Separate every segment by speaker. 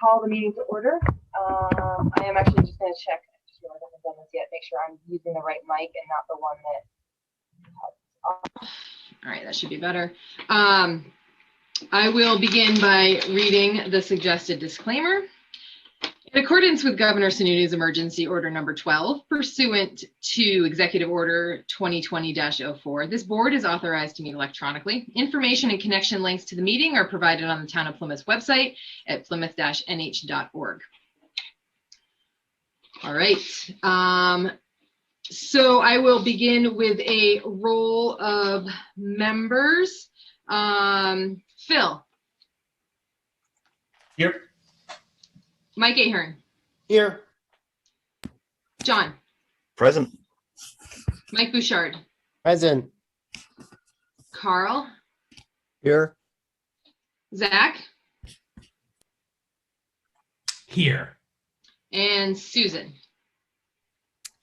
Speaker 1: call the meeting to order. I am actually just going to check. I just realized I haven't done this yet. Make sure I'm using the right mic and not the one that.
Speaker 2: All right, that should be better. I will begin by reading the suggested disclaimer. In accordance with Governor Sununu's Emergency Order Number 12, pursuant to Executive Order 2020-04, this board is authorized to meet electronically. Information and connection links to the meeting are provided on the Town of Plymouth's website at plymouth-nh.org. All right. So I will begin with a roll of members. Phil.
Speaker 3: Here.
Speaker 2: Mike Ahern.
Speaker 3: Here.
Speaker 2: John.
Speaker 4: Present.
Speaker 2: Mike Bouchard.
Speaker 5: Present.
Speaker 2: Carl.
Speaker 5: Here.
Speaker 2: Zach.
Speaker 3: Here.
Speaker 2: And Susan.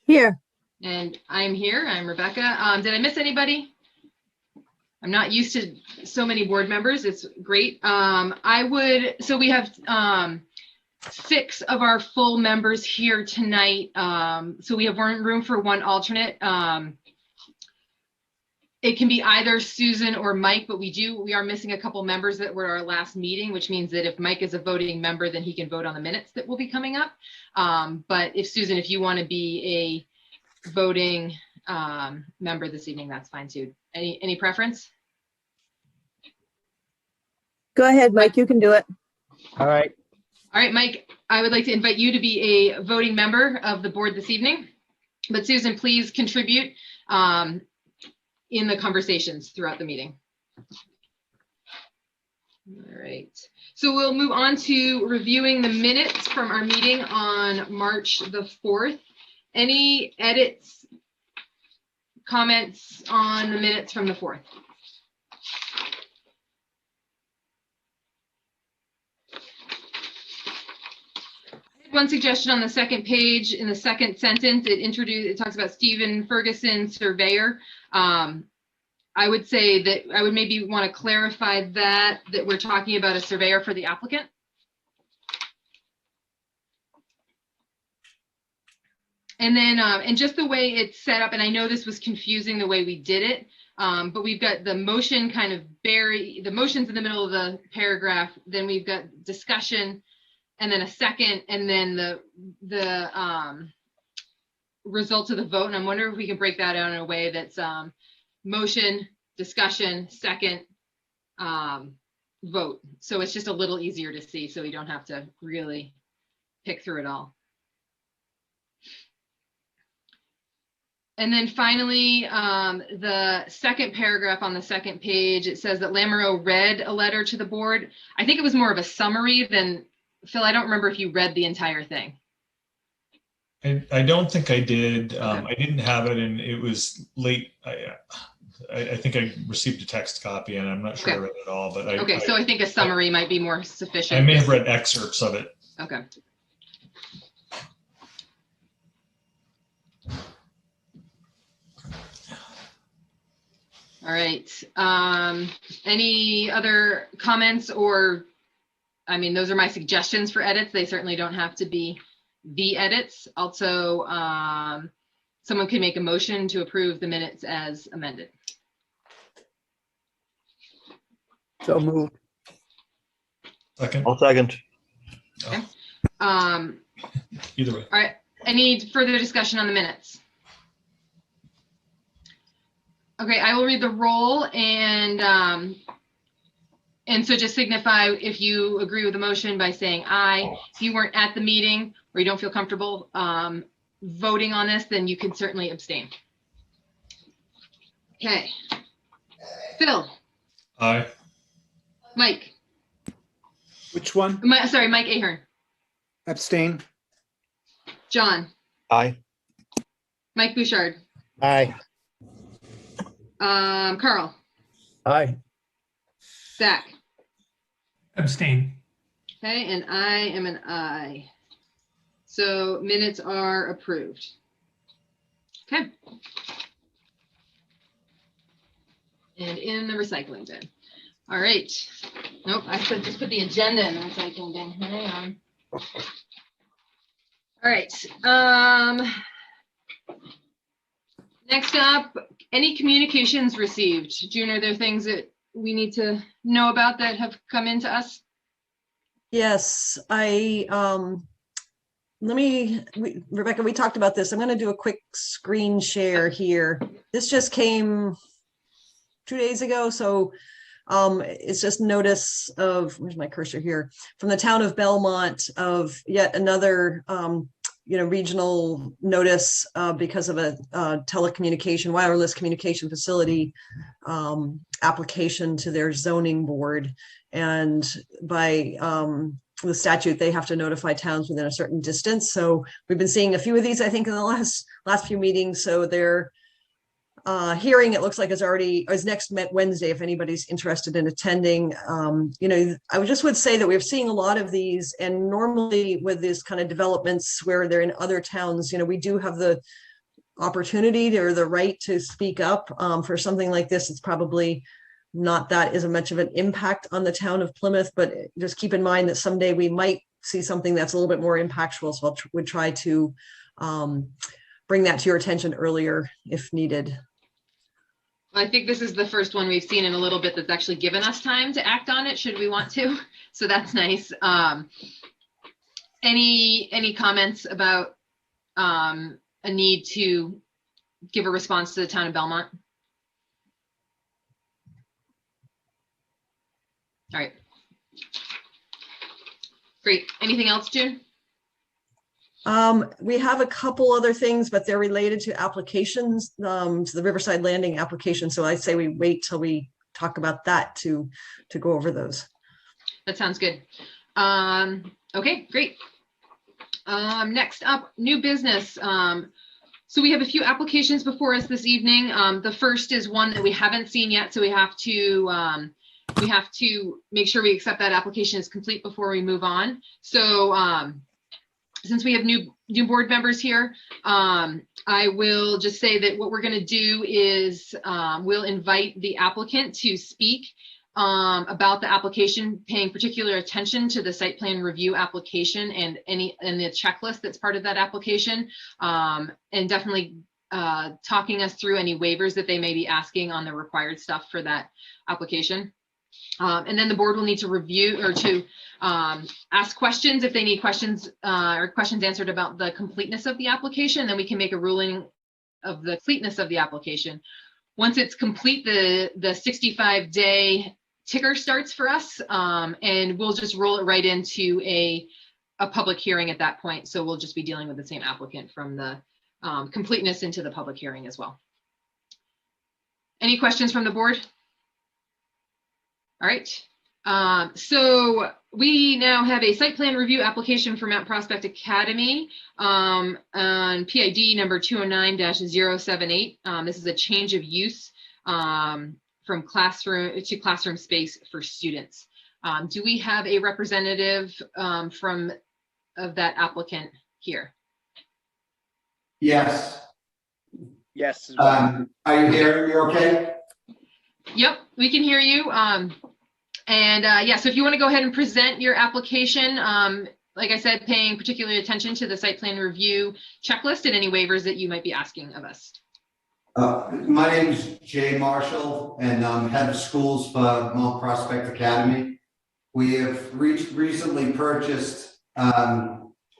Speaker 6: Here.
Speaker 2: And I'm here. I'm Rebecca. Did I miss anybody? I'm not used to so many board members. It's great. So we have 6 of our full members here tonight. So we have room for one alternate. It can be either Susan or Mike, but we are missing a couple members that were our last meeting, which means that if Mike is a voting member, then he can vote on the minutes that will be coming up. But if Susan, if you want to be a voting member this evening, that's fine too. Any preference?
Speaker 6: Go ahead, Mike, you can do it.
Speaker 5: All right.
Speaker 2: All right, Mike, I would like to invite you to be a voting member of the board this evening. But Susan, please contribute in the conversations throughout the meeting. All right, so we'll move on to reviewing the minutes from our meeting on March the 4th. Any edits, comments on the minutes from the 4th? One suggestion on the second page in the second sentence, it talks about Stephen Ferguson, surveyor. I would say that I would maybe want to clarify that we're talking about a surveyor for the applicant. And then, and just the way it's set up, and I know this was confusing the way we did it, but we've got the motion kind of the motion's in the middle of the paragraph, then we've got discussion, and then a second, and then the results of the vote. And I'm wondering if we can break that out in a way that's motion, discussion, second, vote. So it's just a little easier to see, so we don't have to really pick through it all. And then finally, the second paragraph on the second page, it says that Lamoureux read a letter to the board. I think it was more of a summary than, Phil, I don't remember if you read the entire thing.
Speaker 3: I don't think I did.
Speaker 2: Okay.
Speaker 3: I didn't have it, and it was late. I think I received a text copy, and I'm not sure I read it all. But
Speaker 2: Okay, so I think a summary might be more sufficient.
Speaker 3: I may have read excerpts of it.
Speaker 2: Okay. All right. Any other comments or, I mean, those are my suggestions for edits. They certainly don't have to be the edits. Also, someone can make a motion to approve the minutes as amended.
Speaker 5: So moved.
Speaker 3: Second.
Speaker 4: I'll second.
Speaker 2: Okay.
Speaker 3: Either way.
Speaker 2: All right. Any further discussion on the minutes? Okay, I will read the roll, and so just signify if you agree with the motion by saying aye. If you weren't at the meeting or you don't feel comfortable voting on this, then you can certainly abstain. Okay. Phil.
Speaker 3: Aye.
Speaker 2: Mike.
Speaker 7: Which one?
Speaker 2: Sorry, Mike Ahern.
Speaker 7: Abstain.
Speaker 2: John.
Speaker 4: Aye.
Speaker 2: Mike Bouchard.
Speaker 5: Aye.
Speaker 2: Carl.
Speaker 5: Aye.
Speaker 2: Zach.
Speaker 3: Abstain.
Speaker 2: Okay, and I am an aye. So minutes are approved. Okay. And in the recycling bin. All right. Nope, I should just put the agenda in the recycling bin. Hang on. All right. Next up, any communications received? June, are there things that we need to know about that have come into us?
Speaker 4: Yes, Rebecca, we talked about this. I'm going to do a quick screen share here. This just came 2 days ago. So it's just notice of, where's my cursor here, from the town of Belmont of yet another, regional notice because of a telecommunication, wireless communication facility application to their zoning board. And by the statute, they have to notify towns within a certain distance. So we've been seeing a few of these, I think, in the last few meetings. So their hearing, it looks like, is next Wednesday, if anybody's interested in attending. I would say that we're seeing a lot of these, and normally with these kind of developments where they're in other towns, we do have the opportunity or the right to speak up. For something like this, it's probably not that as much of an impact on the town of Plymouth, but just keep in mind that someday we might see something that's a little bit more impactful. So we'd try to bring that to your attention earlier if needed.
Speaker 2: I think this is the first one we've seen in a little bit that's actually given us time to act on it, should we want to. So that's nice. Any comments about a need to give a response to the town of Belmont? All right. Great. Anything else, June?
Speaker 4: We have a couple other things, but they're related to applications, to the Riverside Landing application. So I say we wait till we talk about that to go over those.
Speaker 2: That sounds good. Okay, great. Next up, new business. So we have a few applications before us this evening. The first is one that we haven't seen yet, so we have to make sure we accept that application is complete before we move on. So since we have new board members here, I will just say that what we're going to do is we'll invite the applicant to speak about the application, paying particular attention to the site plan review application and the checklist that's part of that application, and definitely talking us through any waivers that they may be asking on the required stuff for that application. And then the board will need to review or to ask questions if they need questions or questions answered about the completeness of the application. Then we can make a ruling of the completeness of the application. Once it's complete, the 65-day ticker starts for us, and we'll just roll it right into a public hearing at that point. So we'll just be dealing with the same applicant from the completeness into the public hearing as well. Any questions from the board? All right, so we now have a site plan review application for Mount Prospect Academy on PID number 209-078. This is a change of use from classroom to classroom space for students. Do we have a representative of that applicant here?
Speaker 8: Yes.
Speaker 5: Yes.
Speaker 8: Are you here? You're okay?
Speaker 2: Yep, we can hear you. Yeah, so if you want to go ahead and present your application, like I said, paying particular attention to the site plan review checklist and any waivers that you might be asking of us.
Speaker 8: My name is Jay Marshall, and I'm head of schools for Mount Prospect Academy. We have recently purchased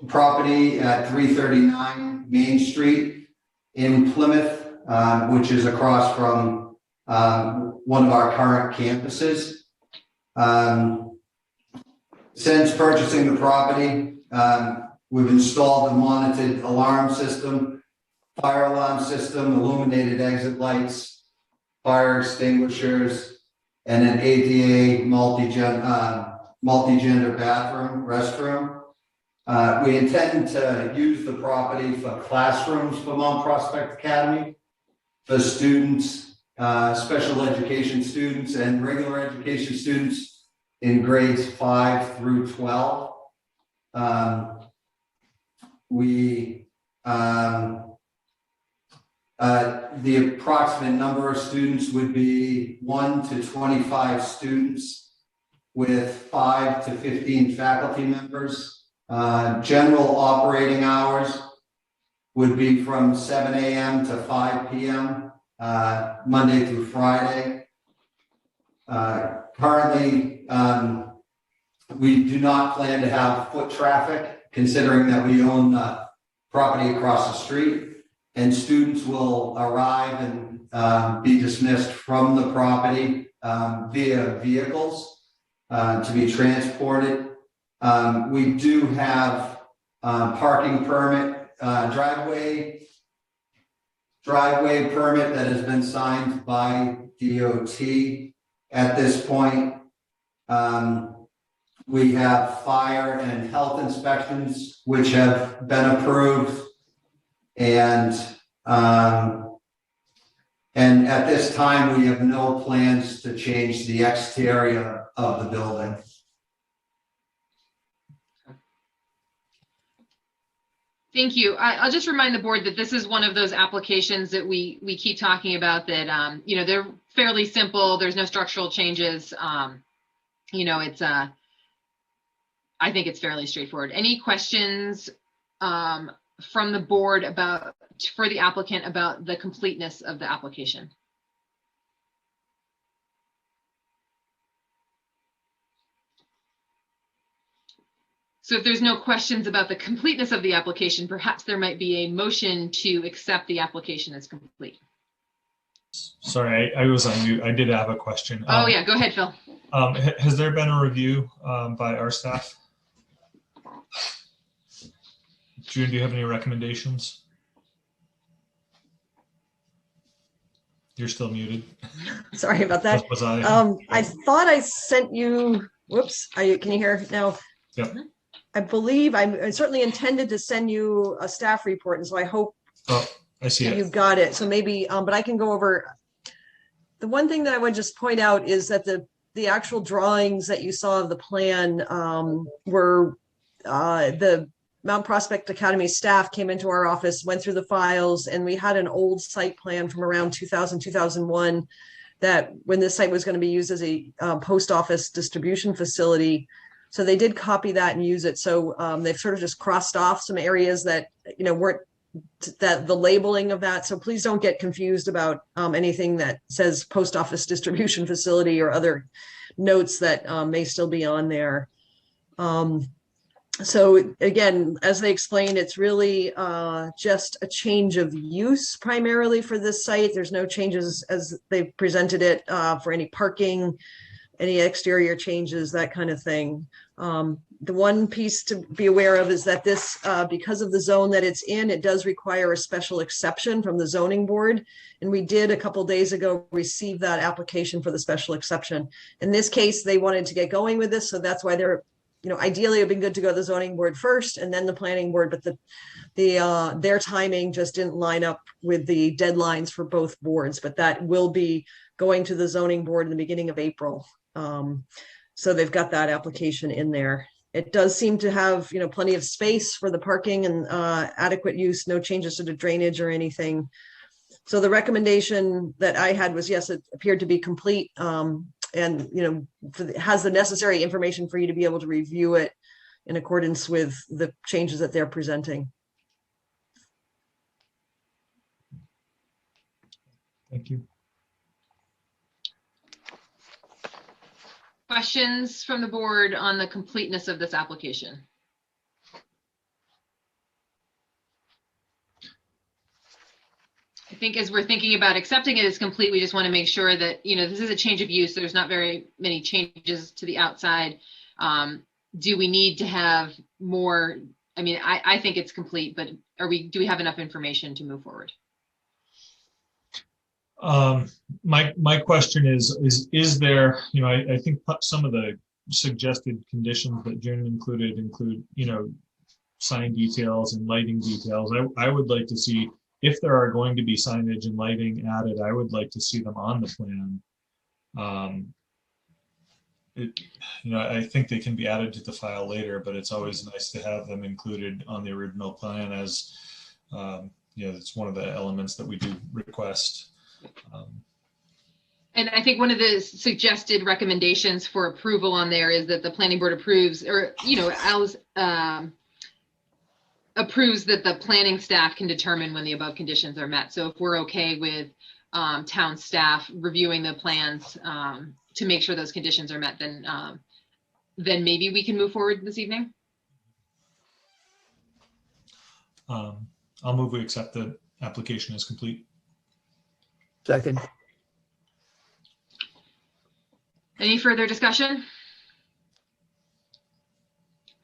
Speaker 8: property at 339 Main Street in Plymouth, which is across from one of our current campuses. Since purchasing the property, we've installed a monitored alarm system, fire alarm system, illuminated exit lights, fire extinguishers, and an ADA multi-gender restroom. We intend to use the property for classrooms for Mount Prospect Academy, for students, special education students and regular education students in grades 5 through 12. The approximate number of students would be 1 to 25 students with 5 to 15 faculty members. General operating hours would be from 7 a.m. to 5 p.m., Monday through Friday. Currently, we do not plan to have foot traffic, considering that we own the property across the street, and students will arrive and be dismissed from the property via vehicles to be transported. We do have parking permit, driveway permit that has been signed by DOT at this point. We have fire and health inspections, which have been approved. And at this time, we have no plans to change the exterior of the building.
Speaker 2: Thank you. I'll just remind the board that this is one of those applications that we keep talking about that, you know, they're fairly simple. There's no structural changes. You know, it's, I think it's fairly straightforward. Any questions from the board for the applicant about the completeness of the application? So if there's no questions about the completeness of the application, perhaps there might be a motion to accept the application as complete.
Speaker 3: Sorry, I was on mute. I did have a question.
Speaker 2: Oh yeah, go ahead, Phil.
Speaker 3: Has there been a review by our staff? June, do you have any recommendations? You're still muted.
Speaker 4: Sorry about that.
Speaker 3: Was I?
Speaker 4: I thought I sent you, whoops, can you hear now?
Speaker 3: Yep.
Speaker 4: I believe I certainly intended to send you a staff report, and so I hope
Speaker 3: Oh, I see it.
Speaker 4: you've got it. So maybe, but I can go over. The one thing that I would just point out is that the actual drawings that you saw of the plan were the Mount Prospect Academy staff came into our office, went through the files, and we had an old site plan from around 2000, 2001 that when this site was going to be used as a post office distribution facility. So they did copy that and use it. So they've sort of just crossed off some areas that, you know, weren't that the labeling of that. So please don't get confused about anything that says post office distribution facility or other notes that may still be on there. So again, as they explained, it's really just a change of use primarily for this site. There's no changes as they've presented it for any parking, any exterior changes, that kind of thing. The one piece to be aware of is that this, because of the zone that it's in, it does require a special exception from the zoning board. And we did a couple days ago receive that application for the special exception. In this case, they wanted to get going with this. So that's why they're, you know, ideally it would be good to go to the zoning board first and then the planning board, but their timing just didn't line up with the deadlines for both boards, but that will be going to the zoning board in the beginning of April. So they've got that application in there. It does seem to have, you know, plenty of space for the parking and adequate use, no changes to the drainage or anything. So the recommendation that I had was, yes, it appeared to be complete and, you know, has the necessary information for you to be able to review it in accordance with the changes that they're presenting.
Speaker 3: Thank you.
Speaker 2: Questions from the board on the completeness of this application? I think as we're thinking about accepting it as complete, we just want to make sure that, you know, this is a change of use. There's not very many changes to the outside. Do we need to have more? I mean, I think it's complete, but do we have enough information to move forward?
Speaker 3: My question is there, you know, I think some of the suggested conditions that June include, you know, sign details and lighting details. I would like to see, if there are going to be signage and lighting added, I would like to see them on the plan. You know, I think they can be added to the file later, but it's always nice to have them included on the original plan as, you know, it's one of the elements that we do request.
Speaker 2: And I think one of the suggested recommendations for approval on there is that the planning board approves, or, you know, approves that the planning staff can determine when the above conditions are met. So if we're okay with town staff reviewing the plans to make sure those conditions are met, then maybe we can move forward this evening.
Speaker 3: I'll move we accept the application as complete.
Speaker 6: Second.
Speaker 2: Any further discussion?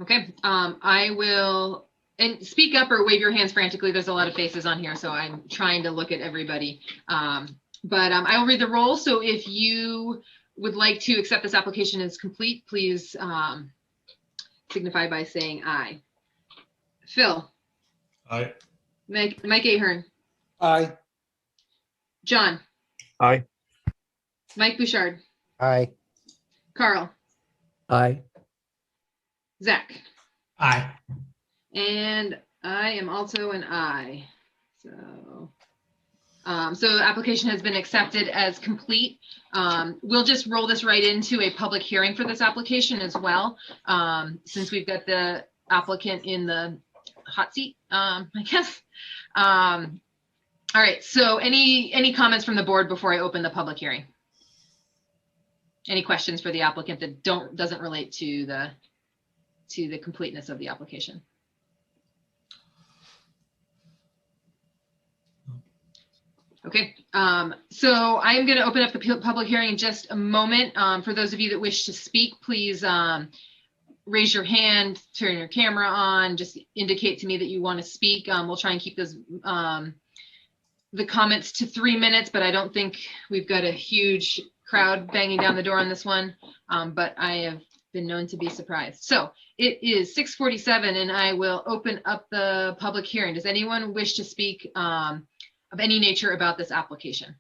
Speaker 2: Okay, I will, and speak up or wave your hands frantically. There's a lot of faces on here, so I'm trying to look at everybody. I will read the roll. So if you would like to accept this application as complete, please signify by saying aye. Phil.
Speaker 3: Aye.
Speaker 2: Mike Ahern.
Speaker 7: Aye.
Speaker 2: John.
Speaker 6: Aye.
Speaker 2: Mike Bouchard.
Speaker 6: Aye.
Speaker 2: Carl.
Speaker 6: Aye.
Speaker 2: Zach.
Speaker 7: Aye.
Speaker 2: And I am also an aye. So the application has been accepted as complete. We'll just roll this right into a public hearing for this application as well, since we've got the applicant in the hot seat, I guess. All right, so any comments from the board before I open the public hearing? Any questions for the applicant that doesn't relate to the completeness of the application? Okay, so I'm going to open up the public hearing in just a moment. For those of you that wish to speak, please raise your hand, turn your camera on, just indicate to me that you want to speak. We'll try and keep those the comments to 3 minutes, but I don't think we've got a huge crowd banging down the door on this one, but I have been known to be surprised. So it is 6:47 and I will open up the public hearing. Does anyone wish to speak of any nature about this application?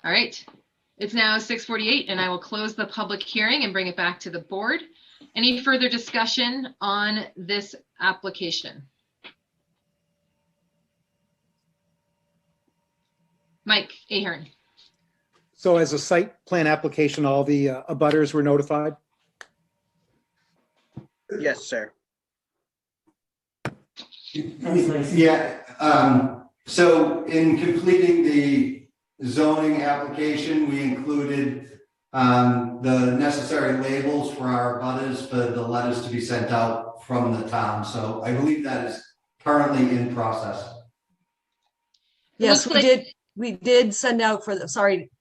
Speaker 2: All right, it's now 6:48 and I will close the public hearing and bring it back to the board. Any further discussion on this application? Mike Ahern.
Speaker 7: So as a site plan application, all the abutters were notified?
Speaker 5: Yes, sir.
Speaker 8: Yeah, so in completing the zoning application, we included the necessary labels for our abutters for the letters to be sent out from the town. So I believe that is currently in process.
Speaker 4: Yes,
Speaker 2: looks
Speaker 4: we
Speaker 2: like-
Speaker 4: did. We did send out for the, sorry,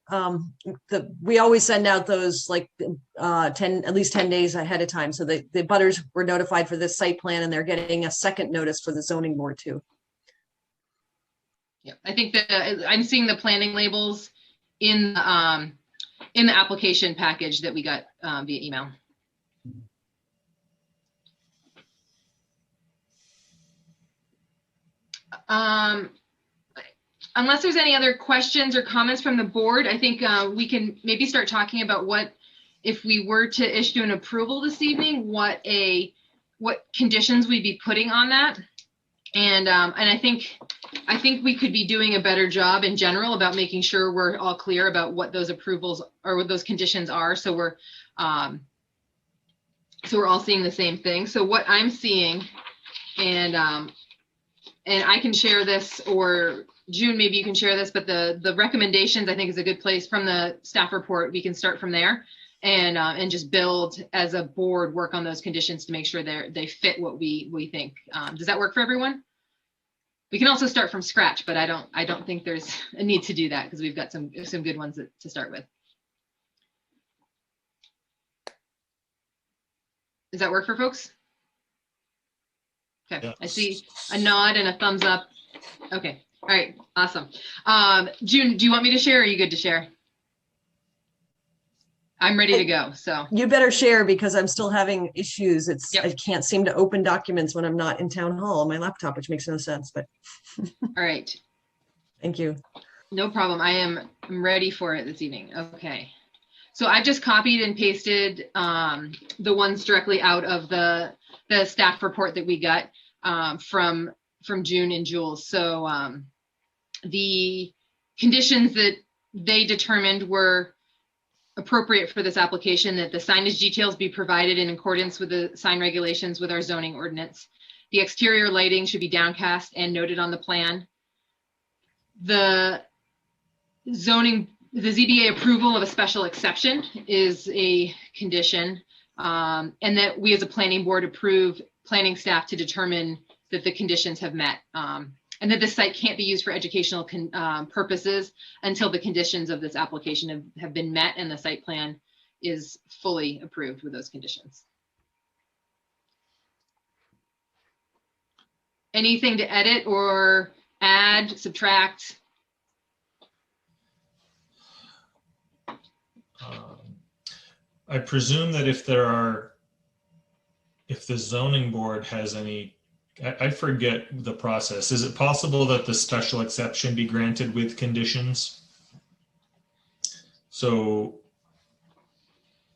Speaker 4: we always send out those like 10, at least 10 days ahead of time. So the butters were notified for this site plan and they're getting a second notice for the zoning board too.
Speaker 2: Yeah, I think that I'm seeing the planning labels in the application package that we got via email. Unless there's any other questions or comments from the board, I think we can maybe start talking about what, if we were to issue an approval this evening, what conditions we'd be putting on that. And I think we could be doing a better job in general about making sure we're all clear about what those approvals or what those conditions are. So we're all seeing the same thing. So what I'm seeing, and I can share this, or June, maybe you can share this, but the recommendations I think is a good place from the staff report. We can start from there and just build as a board, work on those conditions to make sure they fit what we think. Does that work for everyone? We can also start from scratch, but I don't think there's a need to do that because we've got some good ones to start with. Does that work for folks? Okay,
Speaker 3: Yeah.
Speaker 2: I see a nod and a thumbs up. Okay, all right, awesome. June, do you want me to share or are you good to share? I'm ready to go, so.
Speaker 4: You better share because I'm still having issues.
Speaker 2: Yep.
Speaker 4: I can't seem to open documents when I'm not in town hall on my laptop, which makes no sense, but
Speaker 2: All right,
Speaker 4: thank you.
Speaker 2: no problem. I'm ready for it this evening. Okay. So I've just copied and pasted the ones directly out of the staff report that we got from June and Jules. So the conditions that they determined were appropriate for this application, that the signage details be provided in accordance with the sign regulations with our zoning ordinance. The exterior lighting should be downcast and noted on the plan. The ZBA approval of a special exception is a condition, and that we as a planning board approve planning staff to determine that the conditions have met, and that the site can't be used for educational purposes until the conditions of this application have been met and the site plan is fully approved with those conditions. Anything to edit or add, subtract?
Speaker 3: I presume that if the zoning board has any, I forget the process. Is it possible that the special exception be granted with conditions? So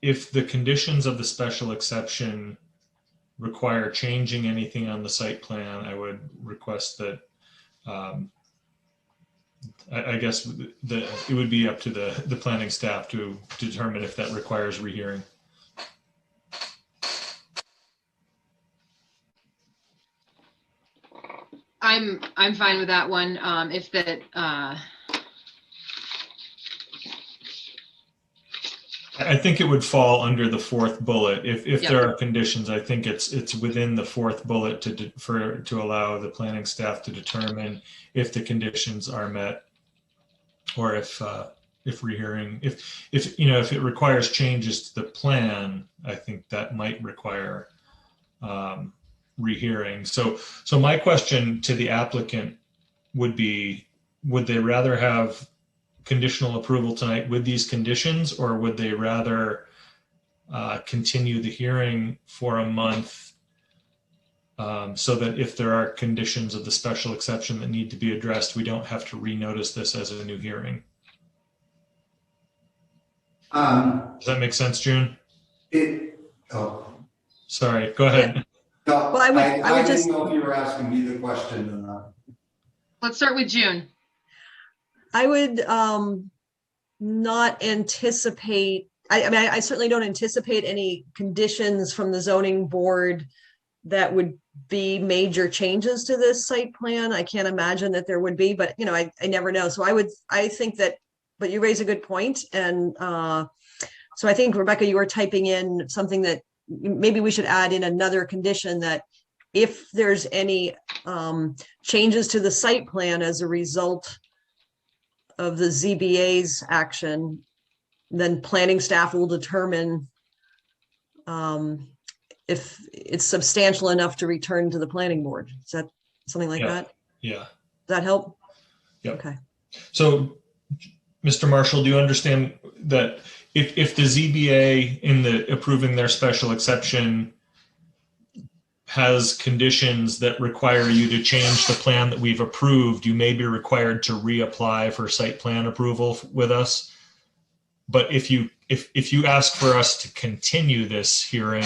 Speaker 3: if the conditions of the special exception require changing anything on the site plan, I would request that, I guess it would be up to the planning staff to determine if that requires rehearing.
Speaker 2: I'm fine with that one. If that,
Speaker 3: I think it would fall under the fourth bullet. If
Speaker 2: Yep.
Speaker 3: there are conditions, I think it's within the fourth bullet to allow the planning staff to determine if the conditions are met, or if rehearing, if it requires changes to the plan, I think that might require rehearing. So my question to the applicant would be, would they rather have conditional approval tonight with these conditions, or would they rather continue the hearing for a month so that if there are conditions of the special exception that need to be addressed, we don't have to renotice this as a new hearing? Does that make sense, June? Sorry, go ahead.
Speaker 8: No,
Speaker 4: Well, I would just-
Speaker 8: didn't know if you were asking me the question or not.
Speaker 2: let's start with June.
Speaker 4: I would not anticipate, I mean, I certainly don't anticipate any conditions from the zoning board that would be major changes to this site plan. I can't imagine that there would be, but I never know. So I think that, but you raise a good point. And so I think, Rebecca, you were typing in something that maybe we should add in another condition, that if there's any changes to the site plan as a result of the ZBA's action, then planning staff will determine if it's substantial enough to return to the planning board. Is that something like that?
Speaker 3: Yeah.
Speaker 4: Does that help?
Speaker 3: Yep.
Speaker 4: Okay.
Speaker 3: So, Mr. Marshall, do you understand that if the ZBA in the approving their special exception has conditions that require you to change the plan that we've approved, you may be required to reapply for site plan approval with us? But if you ask for us to continue this hearing,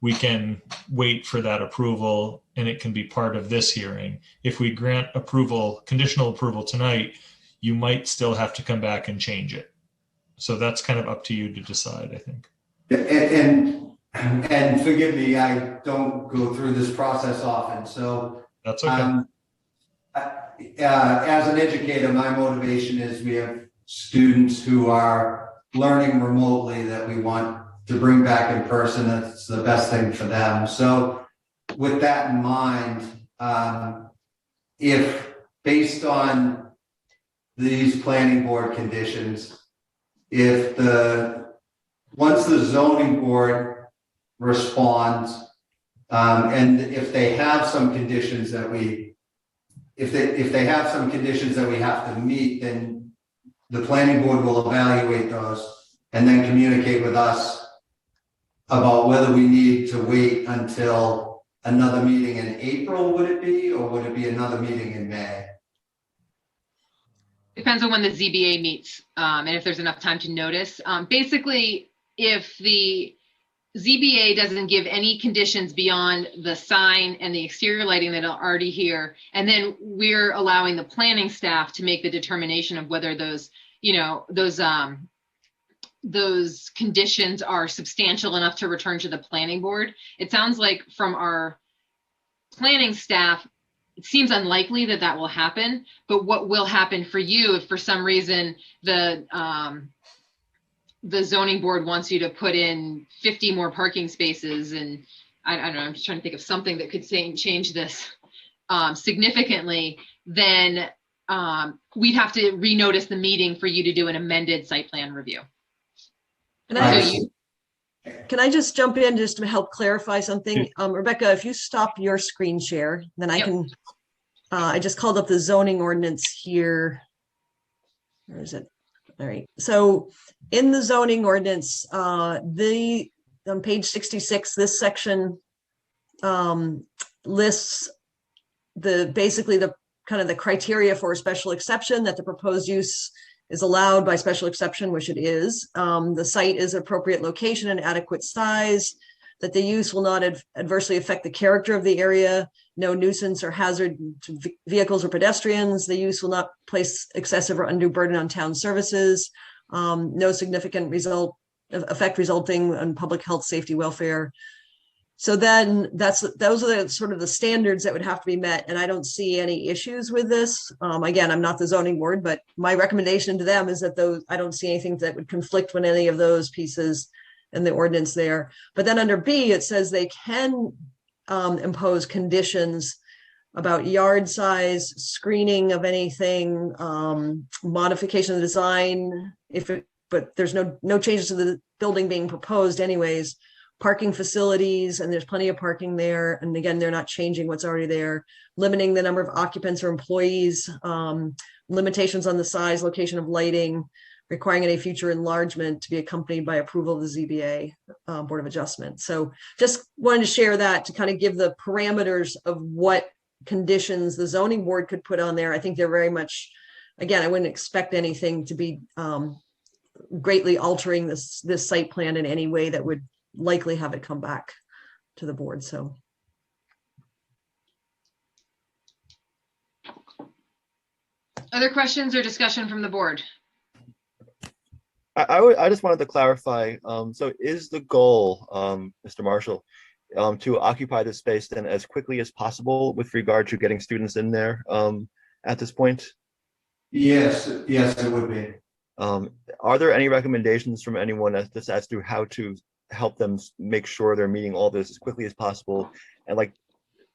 Speaker 3: we can wait for that approval and it can be part of this hearing. If we grant approval, conditional approval tonight, you might still have to come back and change it. So that's kind of up to you to decide, I think.
Speaker 8: And forgive me, I don't go through this process often. So
Speaker 3: that's okay.
Speaker 8: As an educator, my motivation is we have students who are learning remotely that we want to bring back in person. That's the best thing for them. So with that in mind, if based on these planning board conditions, once the zoning board responds, and if they have some conditions that we have to meet, then the planning board will evaluate those and then communicate with us about whether we need to wait until another meeting in April, would it be, or would it be another meeting in May?
Speaker 2: Depends on when the ZBA meets, and if there's enough time to notice. Basically, if the ZBA doesn't give any conditions beyond the sign and the exterior lighting that are already here. And then we're allowing the planning staff to make the determination of whether those, you know, those conditions are substantial enough to return to the planning board. It sounds like from our planning staff, it seems unlikely that that will happen, but what will happen for you if for some reason the zoning board wants you to put in 50 more parking spaces, and I don't know, I'm just trying to think of something that could change this significantly, then we'd have to renotice the meeting for you to do an amended site plan review.
Speaker 4: Can I just jump in just to help clarify something? Rebecca, if you stop your screen share, then I can, I just called up the zoning ordinance here. Where is it? All right. So in the zoning ordinance, on page 66, this section lists basically the kind of the criteria for a special exception, that the proposed use is allowed by special exception, which it is. The site is appropriate location and adequate size, that the use will not adversely affect the character of the area, no nuisance or hazard to vehicles or pedestrians. The use will not place excessive or undue burden on town services, no significant effect resulting on public health, safety, welfare. So then those are the sort of the standards that would have to be met. And I don't see any issues with this. Again, I'm not the zoning board, but my recommendation to them is that I don't see anything that would conflict with any of those pieces in the ordinance there. But then under B, it says they can impose conditions about yard size, screening of anything, modification of the design, but there's no changes to the building being proposed anyways. Parking facilities, and there's plenty of parking there. And again, they're not changing what's already there. Limiting the number of occupants or employees, limitations on the size, location of lighting, requiring any future enlargement to be accompanied by approval of the ZBA Board of Adjustment. So just wanted to share that to kind of give the parameters of what conditions the zoning board could put on there. I think they're very much, again, I wouldn't expect anything to be greatly altering this site plan in any way that would likely have it come back to the board. So
Speaker 2: other questions or discussion from the board?
Speaker 9: I just wanted to clarify, so is the goal, Mr. Marshall, to occupy the space then as quickly as possible with regard to getting students in there at this point?
Speaker 8: Yes, it would be.
Speaker 9: Are there any recommendations from anyone as to how to help them make sure they're meeting all this as quickly as possible? And like,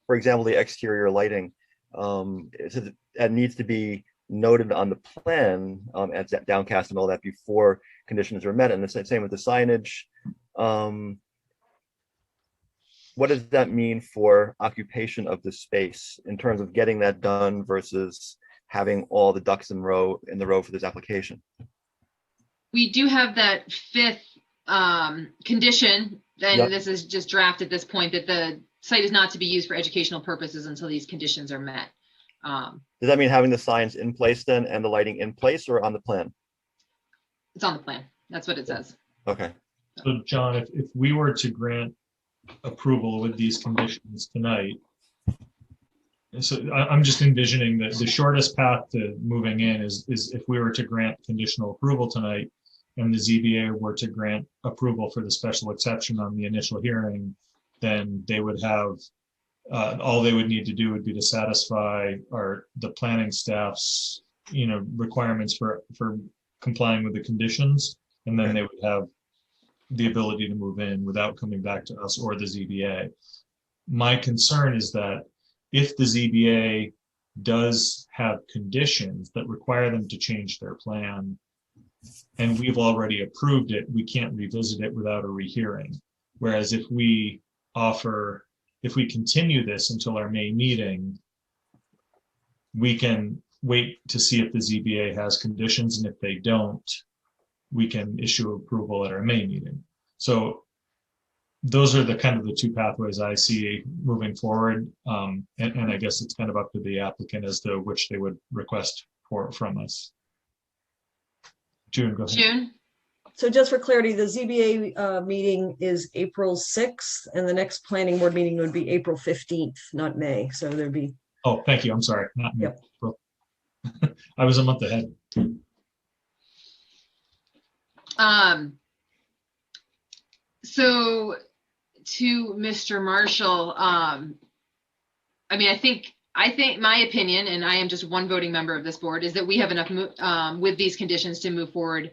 Speaker 9: for example, the exterior lighting, it needs to be noted on the plan as downcast and all that before conditions are met. And the same with the signage. What does that mean for occupation of the space in terms of getting that done versus having all the ducks in the row for this application?
Speaker 2: We do have that fifth condition, and
Speaker 9: Yep.
Speaker 2: this is just draft at this point, that the site is not to be used for educational purposes until these conditions are met.
Speaker 9: Does that mean having the signs in place then and the lighting in place or on the plan?
Speaker 2: It's on the plan. That's what it says.
Speaker 9: Okay.
Speaker 3: So John, if we were to grant approval with these conditions tonight, so I'm just envisioning that the shortest path to moving in is if we were to grant conditional approval tonight and the ZBA were to grant approval for the special exception on the initial hearing, then they would have, all they would need to do would be to satisfy the planning staff's, requirements for complying with the conditions. And then they would have the ability to move in without coming back to us or the ZBA. My concern is that if the ZBA does have conditions that require them to change their plan, and we've already approved it, we can't revisit it without a rehearing. Whereas if we continue this until our May meeting, we can wait to see if the ZBA has conditions, and if they don't, we can issue approval at our May meeting. So those are the kind of the two pathways I see moving forward. And I guess it's kind of up to the applicant as to which they would request from us. June, go ahead.
Speaker 2: June?
Speaker 4: So just for clarity, the ZBA meeting is April 6th, and the next planning board meeting would be April 15th, not May. So there'd be,
Speaker 3: Oh, thank you. I'm sorry. Not me.
Speaker 4: Yep.
Speaker 3: I was a month ahead.
Speaker 2: So to Mr. Marshall, I mean, I think my opinion, and I am just one voting member of this board, is that we have enough with these conditions to move forward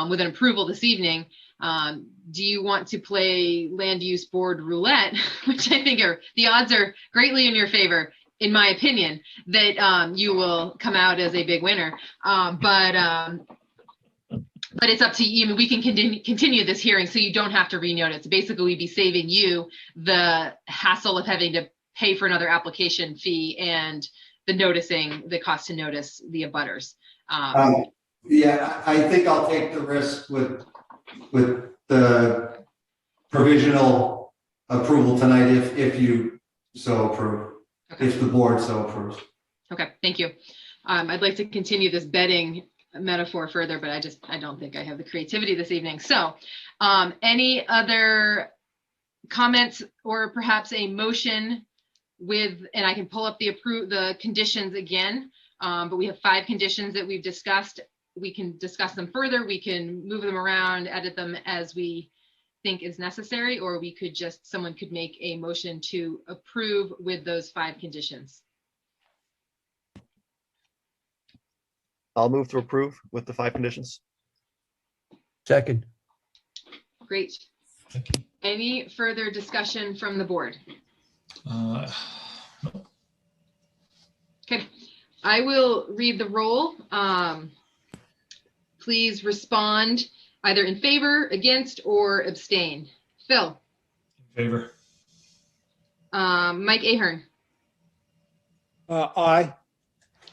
Speaker 2: with an approval this evening. Do you want to play land use board roulette, which I think the odds are greatly in your favor, in my opinion, that you will come out as a big winner. But it's up to you. I mean, we can continue this hearing so you don't have to renotice. Basically, we'd be saving you the hassle of having to pay for another application fee and the cost to notice the abutters.
Speaker 8: Yeah, I think I'll take the risk with the provisional approval tonight if you so approve,
Speaker 2: Okay.
Speaker 8: if the board so approves.
Speaker 2: Okay, thank you. I'd like to continue this betting metaphor further, but I don't think I have the creativity this evening. So any other comments or perhaps a motion and I can pull up the conditions again, but we have 5 conditions that we've discussed. We can discuss them further. We can move them around, edit them as we think is necessary, or someone could make a motion to approve with those 5 conditions.
Speaker 9: I'll move to approve with the 5 conditions.
Speaker 6: Second.
Speaker 2: Great. Any further discussion from the board? Okay, I will read the roll. Please respond either in favor, against, or abstain. Phil.
Speaker 3: In favor.
Speaker 2: Mike Ahern.
Speaker 7: Aye.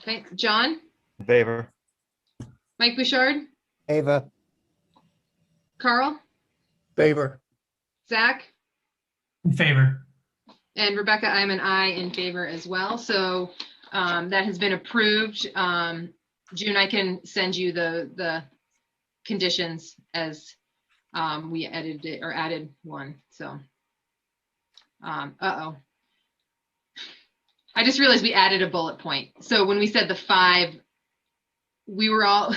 Speaker 2: Okay, John.
Speaker 9: In favor.
Speaker 2: Mike Bouchard.
Speaker 6: Ava.
Speaker 2: Carl.
Speaker 6: Favor.
Speaker 2: Zach.
Speaker 10: In favor.
Speaker 2: And Rebecca, I'm an aye in favor as well. So that has been approved. June, I can send you the conditions as we edited it or added one. So, I just realized we added a bullet point. So when we said the 5, we were all,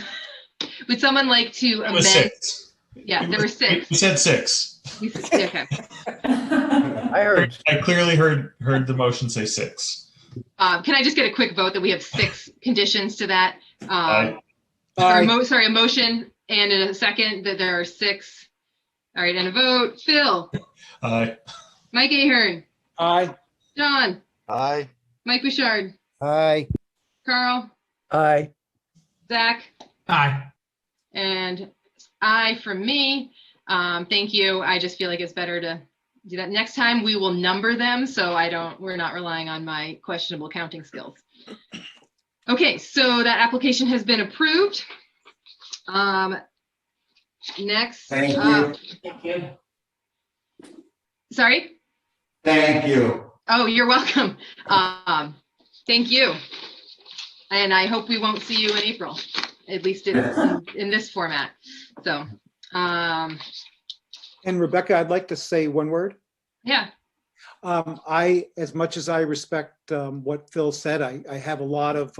Speaker 2: would someone like to amend?
Speaker 3: It was 6.
Speaker 2: Yeah, there were 6.
Speaker 3: We said 6.
Speaker 2: Okay.
Speaker 6: I heard.
Speaker 3: I clearly heard the motion say 6.
Speaker 2: Can I just get a quick vote that we have 6 conditions to that?
Speaker 3: Aye.
Speaker 2: Or a motion and in a second that there are 6. All right, and a vote. Phil.
Speaker 3: Aye.
Speaker 2: Mike Ahern.
Speaker 7: Aye.
Speaker 2: John.
Speaker 9: Aye.
Speaker 2: Mike Bouchard.
Speaker 6: Aye.
Speaker 2: Carl.
Speaker 6: Aye.
Speaker 2: Zach.
Speaker 10: Aye.
Speaker 2: And aye from me. Thank you. I just feel like it's better to do that. Next time we will number them so we're not relying on my questionable counting skills. Okay, so that application has been approved. Next.
Speaker 8: Thank you.
Speaker 10: Thank you.
Speaker 2: Sorry?
Speaker 8: Thank you.
Speaker 2: Oh, you're welcome. Thank you. And I hope we won't see you in April, at least in this format. So,
Speaker 7: And Rebecca, I'd like to say one word.
Speaker 2: yeah.
Speaker 7: As much as I respect what Phil said, I have a lot of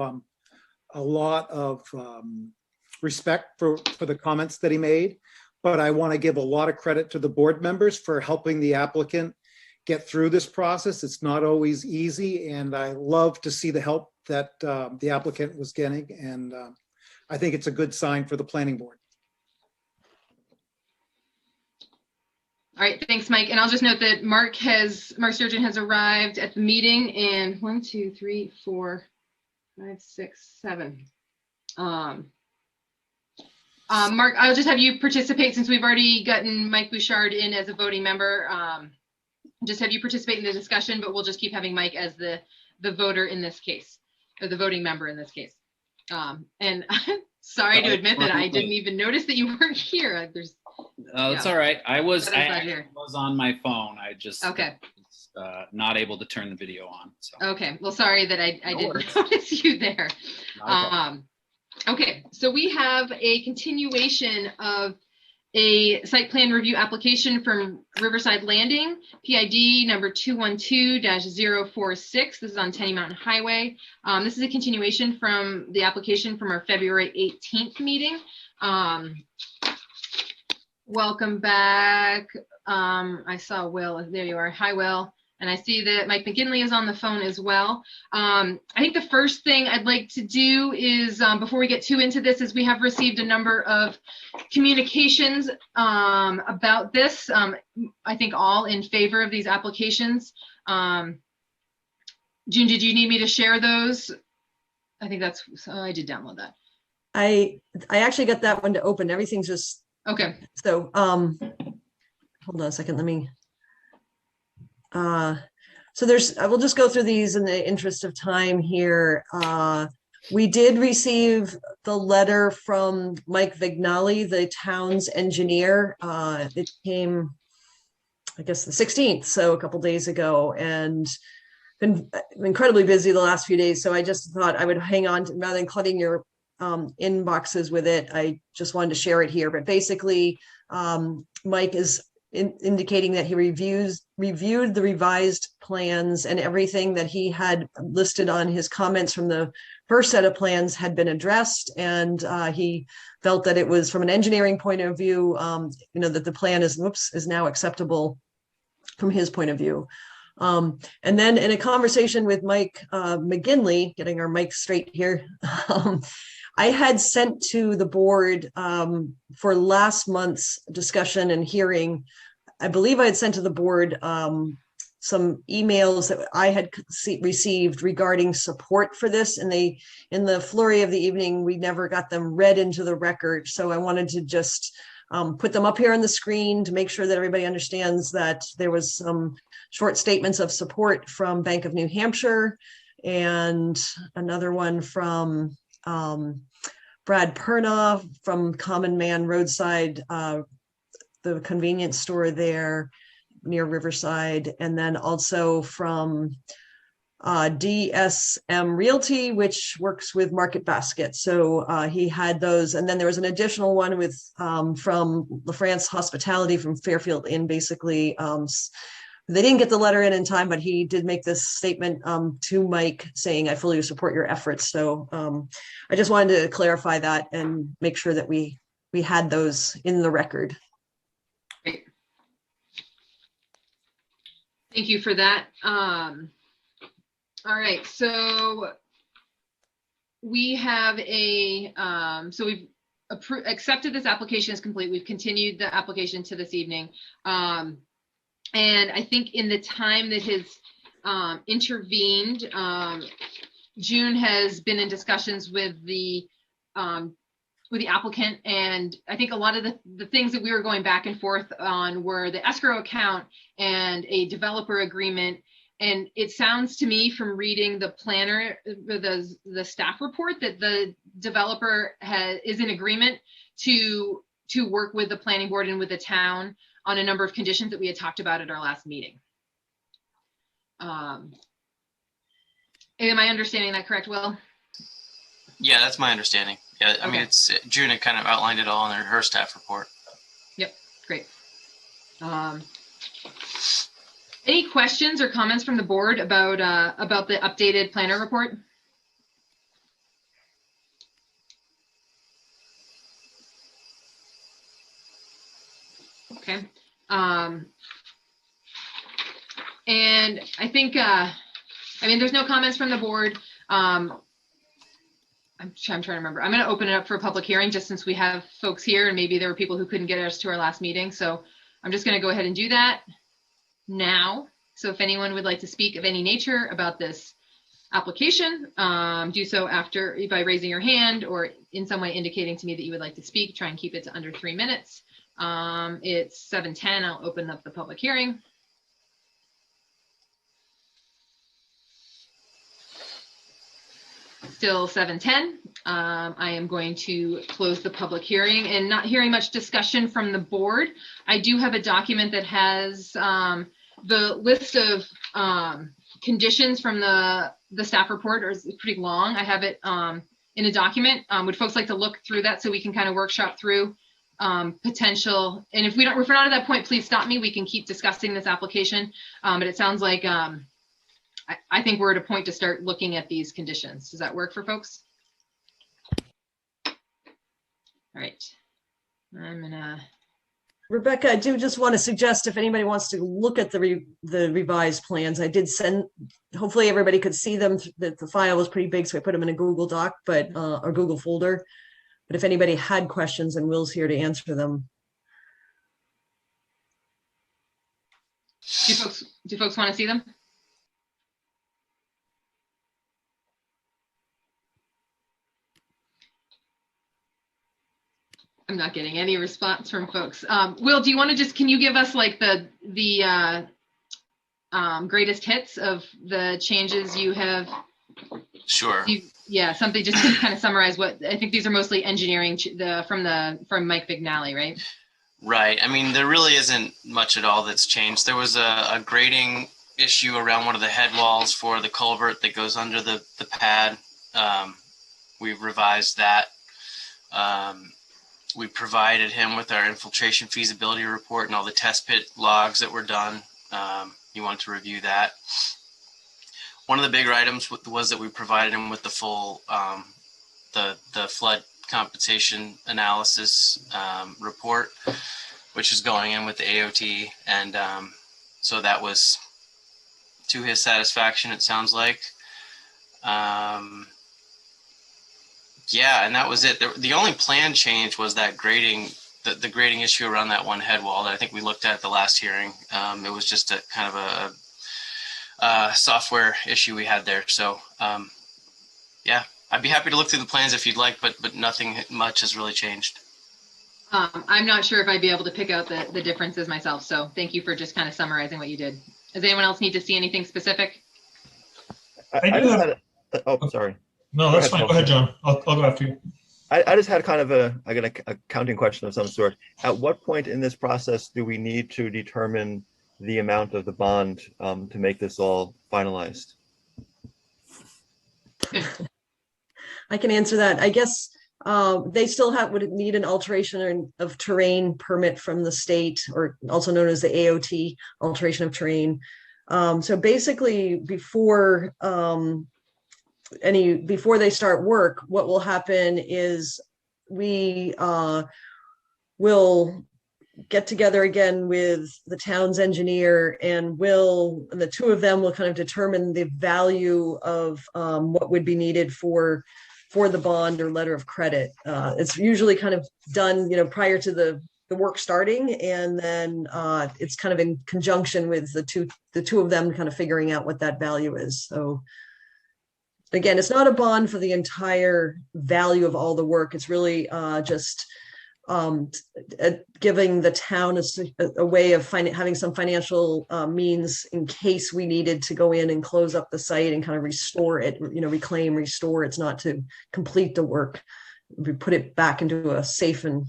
Speaker 7: respect for the comments that he made, but I want to give a lot of credit to the board members for helping the applicant get through this process. It's not always easy, and I love to see the help that the applicant was getting, and I think it's a good sign for the planning board.
Speaker 2: All right, thanks, Mike. And I'll just note that Mark Sturgeon has arrived at the meeting, and 1, 2, 3, 4, 5, 6, 7. Mark, I'll just have you participate since we've already gotten Mike Bouchard in as a voting member. Just have you participate in the discussion, but we'll just keep having Mike as the voter in this case, or the voting member in this case. And I'm sorry to admit that I didn't even notice that you weren't here.
Speaker 11: It's all right. I was
Speaker 2: here.
Speaker 11: was on my phone. I just
Speaker 2: Okay.
Speaker 11: was, not able to turn the video on. So.
Speaker 2: Okay. Well, sorry that I
Speaker 11: No
Speaker 2: didn't
Speaker 11: worries.
Speaker 2: notice you there.
Speaker 11: Not a problem.
Speaker 2: Okay. So we have a continuation of a site plan review application from Riverside Landing, PID number 212-046. This is on Tenny Mountain Highway. This is a continuation from the application from our February 18th meeting. Welcome back. I saw Will. There you are. Hi, Will. And I see that Mike McGinley is on the phone as well. I think the first thing I'd like to do is, before we get too into this, is we have received a number of communications about this. I think all in favor of these applications. June, did you need me to share those? I think that's, I did download that.
Speaker 4: I actually got that one to open. Everything's just,
Speaker 2: Okay.
Speaker 4: so hold on a second, let me. So I will just go through these in the interest of time here. We did receive the letter from Mike Vignali, the town's engineer. It came, I guess, the 16th, so a couple days ago, and been incredibly busy the last few days. So I just thought I would hang on to, rather than clutting your inboxes with it. I just wanted to share it here. But basically, Mike is indicating that he reviewed the revised plans, and everything that he had listed on his comments from the first set of plans had been addressed, and he felt that it was, from an engineering point of view, that the plan is now acceptable from his point of view. And then in a conversation with Mike McGinley, getting our mic straight here, I had sent to the board for last month's discussion and hearing, I believe I had sent to the board some emails that I had received regarding support for this. And in the flurry of the evening, we never got them read into the record. So I wanted to just put them up here on the screen to make sure that everybody understands that there was some short statements of support from Bank of New Hampshire, and another one from Brad Perna from Common Man Roadside, the convenience store there near Riverside, and then also from DSM Realty, which works with Market Basket. So he had those, and then there was an additional one with from LaFrance Hospitality from Fairfield Inn. Basically, they didn't get the letter in time, but he did make this statement to Mike saying, "I fully support your efforts." So I just wanted to clarify that and make sure that we had those in the record.
Speaker 2: Great. Thank you for that. All right, so we have so we've accepted this application as complete. We've continued the application to this evening. And I think in the time that has intervened, June has been in discussions with the applicant, and I think a lot of the things that we were going back and forth on were the escrow account and a developer agreement. And it sounds to me from reading the planner, the staff report, that the developer is in agreement to work with the planning board and with the town on a number of conditions that we had talked about at our last meeting. Am I understanding that correct, Will?
Speaker 12: Yeah, that's my understanding. Yeah, I mean, it's June had kind of outlined it all in her staff report.
Speaker 2: Yep, great. Any questions or comments from the board about the updated planner report? Okay. And I think, I mean, there's no comments from the board. I'm trying to remember. I'm going to open it up for a public hearing, just since we have folks here and maybe there were people who couldn't get us to our last meeting. So I'm just going to go ahead and do that now. So if anyone would like to speak of any nature about this application, do so by raising your hand or in some way indicating to me that you would like to speak. Try and keep it to under 3 minutes. It's 7:10. I'll open up the public hearing. Still 7:10. I am going to close the public hearing, and not hearing much discussion from the board. I do have a document that has the list of conditions from the staff report, or it's pretty long. I have it in a document. Would folks like to look through that so we can kind of workshop through potential, and if we're not at that point, please stop me. We can keep discussing this application. But it sounds like I think we're at a point to start looking at these conditions. Does that work for folks? All right. I'm gonna.
Speaker 4: Rebecca, I do just want to suggest if anybody wants to look at the revised plans, I did send, hopefully everybody could see them. The file was pretty big, so I put them in a Google Doc, but or Google folder. But if anybody had questions, and Will's here to answer them.
Speaker 2: Do folks want to see them? I'm not getting any response from folks. Will, do you want to can you give us like the greatest hits of the changes you have?
Speaker 12: Sure.
Speaker 2: Yeah, something just to kind of summarize what, I think these are mostly engineering from Mike Vignali, right?
Speaker 12: Right. I mean, there really isn't much at all that's changed. There was a grading issue around one of the head walls for the culvert that goes under the pad. We've revised that. We provided him with our infiltration feasibility report and all the test pit logs that were done. He wanted to review that. One of the bigger items was that we provided him with the full, the flood compensation analysis report, which is going in with the AOT. And so that was to his satisfaction, it sounds like. Yeah, and that was it. The only plan change was that grading, the grading issue around that one head wall that I think we looked at the last hearing. It was just a kind of a software issue we had there. So yeah, I'd be happy to look through the plans if you'd like, but nothing much has really changed.
Speaker 2: I'm not sure if I'd be able to pick out the differences myself. So thank you for just kind of summarizing what you did. Does anyone else need to see anything specific?
Speaker 9: Oh, sorry.
Speaker 3: No, that's fine. Go ahead, John. I'll go after you.
Speaker 9: I just had kind of a accounting question of some sort. At what point in this process do we need to determine the amount of the bond to make this all finalized?
Speaker 4: I can answer that. I guess they still would need an alteration of terrain permit from the state, or also known as the AOT, alteration of terrain. So basically, before they start work, what will happen is we will get together again with the town's engineer, and the two of them will kind of determine the value of what would be needed for the bond or letter of credit. It's usually kind of done, prior to the work starting, and then it's kind of in conjunction with the two of them kind of figuring out what that value is. So again, it's not a bond for the entire value of all the work. It's really just giving the town a way of having some financial means in case we needed to go in and close up the site and kind of restore it, reclaim, restore. It's not to complete the work. We put it back into a safe and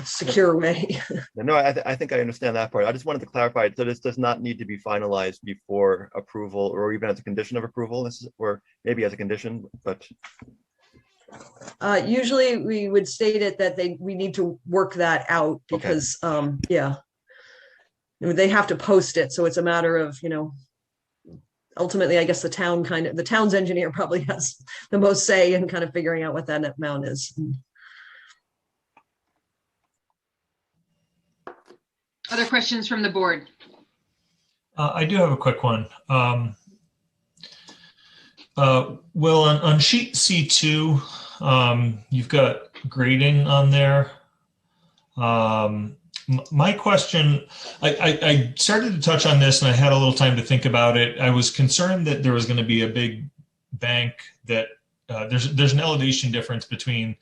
Speaker 4: secure way.
Speaker 9: No, I think I understand that part. I just wanted to clarify. So this does not need to be finalized before approval, or even as a condition of approval, or maybe as a condition, but.
Speaker 4: Usually we would state it that we need to work that out because, yeah, they have to post it. So it's a matter of, ultimately, I guess the town's engineer probably has the most say in kind of figuring out what that amount is.
Speaker 2: Other questions from the board?
Speaker 3: I do have a quick one. Will, on sheet C2, you've got grading on there. My question, I started to touch on this and I had a little time to think about it. I was concerned that there was going to be a big bank that there's an elevation difference between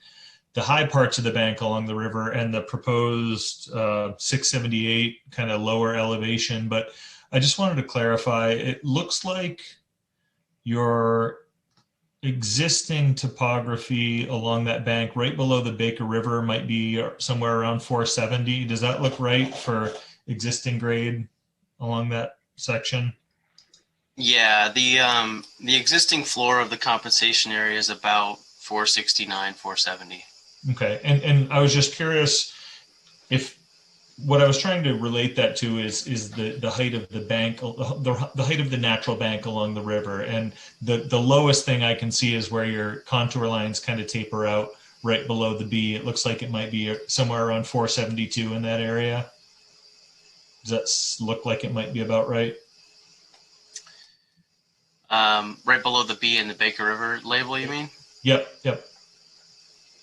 Speaker 3: the high parts of the bank along the river and the proposed 678 kind of lower elevation. But I just wanted to clarify, it looks like your existing topography along that bank right below the Baker River might be somewhere around 470. Does that look right for existing grade along that section?
Speaker 12: Yeah, the existing floor of the compensation area is about 469, 470.
Speaker 3: Okay, and I was just curious if what I was trying to relate that to is the height of the bank, the height of the natural bank along the river, and the lowest thing I can see is where your contour lines kind of taper out right below the B. It looks like it might be somewhere around 472 in that area. Does that look like it might be about right?
Speaker 12: Right below the B in the Baker River label, you mean?
Speaker 3: Yep.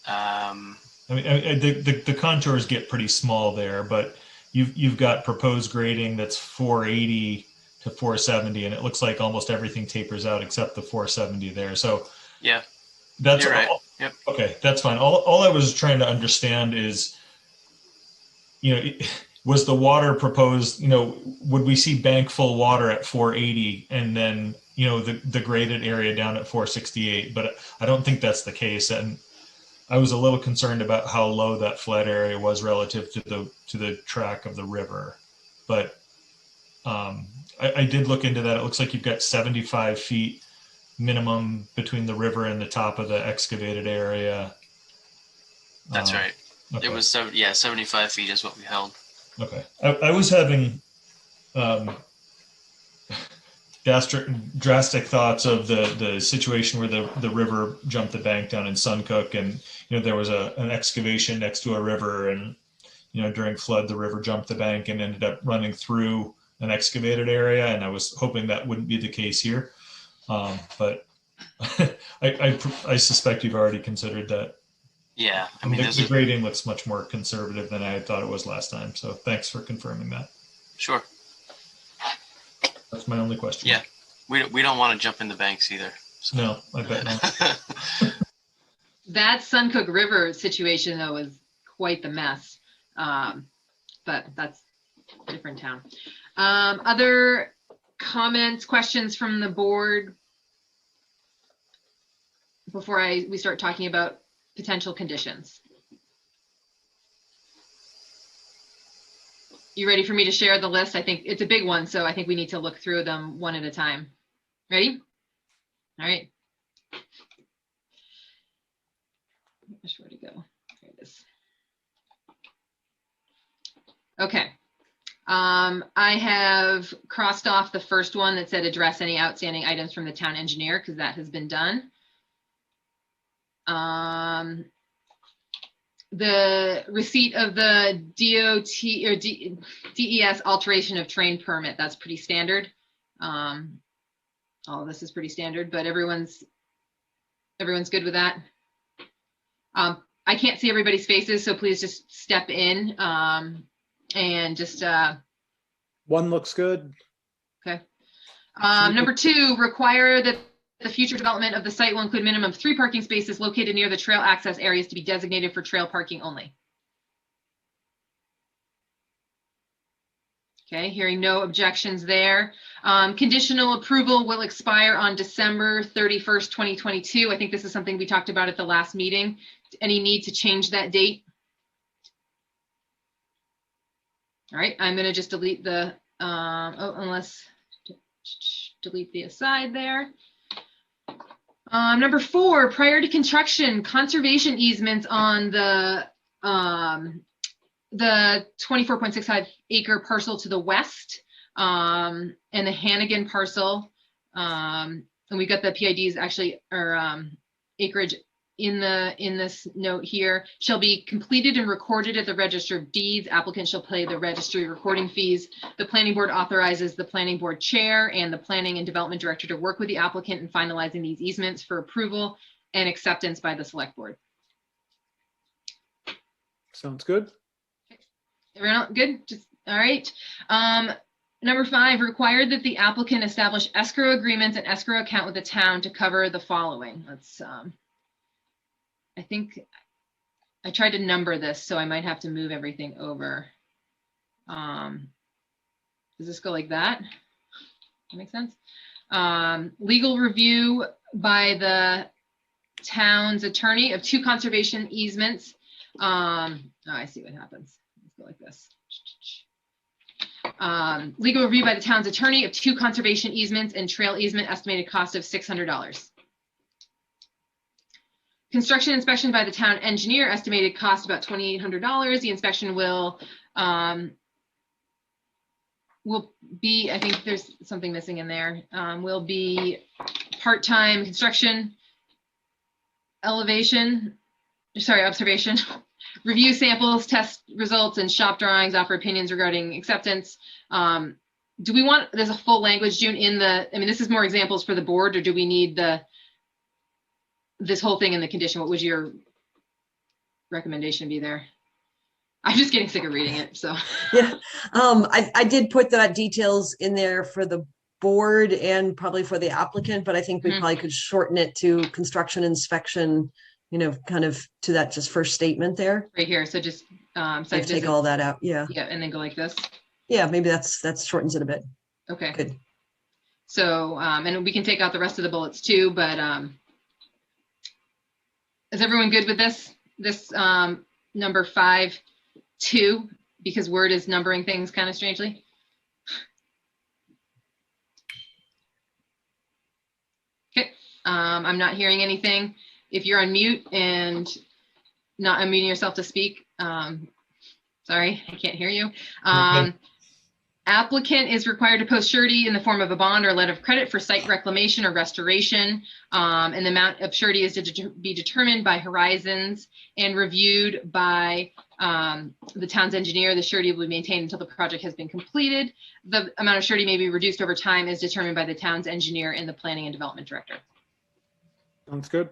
Speaker 12: Um,
Speaker 3: I mean, the contours get pretty small there, but you've got proposed grading that's 480 to 470, and it looks like almost everything tapers out except the 470 there. So
Speaker 12: yeah,
Speaker 3: that's
Speaker 12: you're right.
Speaker 3: all.
Speaker 12: Yep.
Speaker 3: Okay, that's fine. All I was trying to understand is, was the water proposed, would we see bank full water at 480 and then, the graded area down at 468? But I don't think that's the case. And I was a little concerned about how low that flat area was relative to the track of the river. But I did look into that. It looks like you've got 75 feet minimum between the river and the top of the excavated area.
Speaker 12: That's right.
Speaker 3: Okay.
Speaker 12: It was 75 feet is what we held.
Speaker 3: Okay. I was having drastic thoughts of the situation where the river jumped the bank down in Suncook, and there was an excavation next to a river, and during flood the river jumped the bank and ended up running through an excavated area, and I was hoping that wouldn't be the case here, but I suspect you've already considered that.
Speaker 12: Yeah, I mean,
Speaker 3: the grading looks much more conservative than I had thought it was last time, so thanks for confirming that.
Speaker 12: Sure.
Speaker 3: That's my only question.
Speaker 12: Yeah, we don't want to jump in the banks either. So.
Speaker 3: No, I bet not.
Speaker 2: That Suncook River situation, though, is quite the mess. But that's a different town. Other comments, questions from the board before we start talking about potential conditions? You ready for me to share the list? I think it's a big one, so I think we need to look through them one at a time. Ready? All right. Where to go? There it is. Okay. I have crossed off the first one that said address any outstanding items from the town engineer, because that has been done. The receipt of the DOT or DES alteration of train permit, that's pretty standard. All of this is pretty standard, but everyone's good with that. I can't see everybody's faces, so please just step in and just.
Speaker 7: One looks good.
Speaker 2: Okay. Number 2, require that the future development of the site will include a minimum of 3 parking spaces located near the trail access areas to be designated for trail parking only. Okay, hearing no objections there. Conditional approval will expire on December 31st, 2022. I think this is something we talked about at the last meeting. Any need to change that date? All right, I'm going to just delete the, delete the aside there. Number 4, prior to construction, conservation easements on the 24.65 acre parcel to the west, and the Hannigan parcel, and we've got the PIDs actually, or acreage in this note here, shall be completed and recorded at the Register of Deeds. Applicant shall pay the registry recording fees. The planning board authorizes the planning board chair and the planning and development director to work with the applicant in finalizing these easements for approval and acceptance by the select board.
Speaker 7: Sounds good.
Speaker 2: Everyone good? Just all right. Number 5, required that the applicant establish escrow agreements and escrow account with the town to cover the following. Let's I think I tried to number this, so I might have to move everything over. Does this go like that? That makes sense. Legal review by the town's attorney of 2 conservation easements. Oh, I see what happens. Let's go like this. Legal review by the town's attorney of 2 conservation easements and trail easement, estimated cost of $600. Construction inspection by the town engineer, estimated cost about $2,800. The inspection will be, I think there's something missing in there, will be part-time construction, observation, review samples, test results, and shop drawings, offer opinions regarding acceptance. Do we want, there's a full language, June, in the, I mean, this is more examples for the board, or do we need this whole thing in the condition? What would your recommendation be there? I'm just getting sick of reading it, so.
Speaker 4: Yeah, I did put that details in there for the board and probably for the applicant, but I think we probably could shorten it to construction inspection, you know, kind of to that just first statement there.
Speaker 2: Right here, so just site
Speaker 4: Take
Speaker 2: visit.
Speaker 4: all that out, yeah.
Speaker 2: Yeah, and then go like this.
Speaker 4: Yeah, maybe that shortens it a bit.
Speaker 2: Okay.
Speaker 4: Good.
Speaker 2: So, and we can take out the rest of the bullets too, but is everyone good with this? This number 5.2, because Word is numbering things kind of strangely. Okay, I'm not hearing anything. If you're on mute and not unmuting yourself to speak, sorry, I can't hear you. Applicant is required to post surety in the form of a bond or letter of credit for site reclamation or restoration. And the amount of surety is to be determined by Horizons and reviewed by the town's engineer. The surety will be maintained until the project has been completed. The amount of surety may be reduced over time as determined by the town's engineer and the planning and development director.
Speaker 7: Sounds good.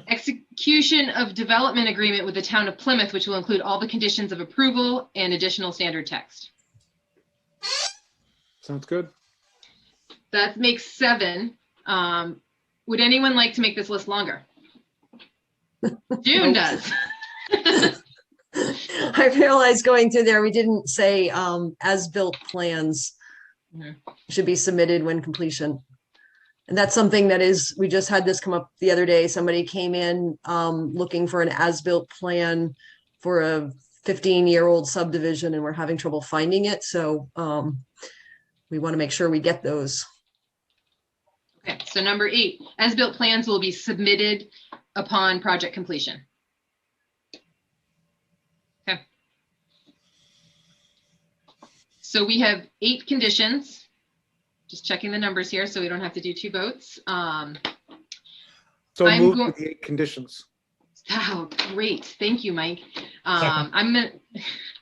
Speaker 2: Execution of development agreement with the town of Plymouth, which will include all the conditions of approval and additional standard text.
Speaker 7: Sounds good.
Speaker 2: That makes 7. Would anyone like to make this list longer? June does.
Speaker 4: I realized going through there, we didn't say as-built plans should be submitted when completion. And that's something that we just had this come up the other day. Somebody came in looking for an as-built plan for a 15-year-old subdivision, and we're having trouble finding it. So we want to make sure we get those.
Speaker 2: Okay, so number 8, as-built plans will be submitted upon project completion. Okay. So we have 8 conditions. Just checking the numbers here so we don't have to do 2 votes.
Speaker 7: So move with the 8 conditions.
Speaker 2: Oh, great. Thank you, Mike. I'm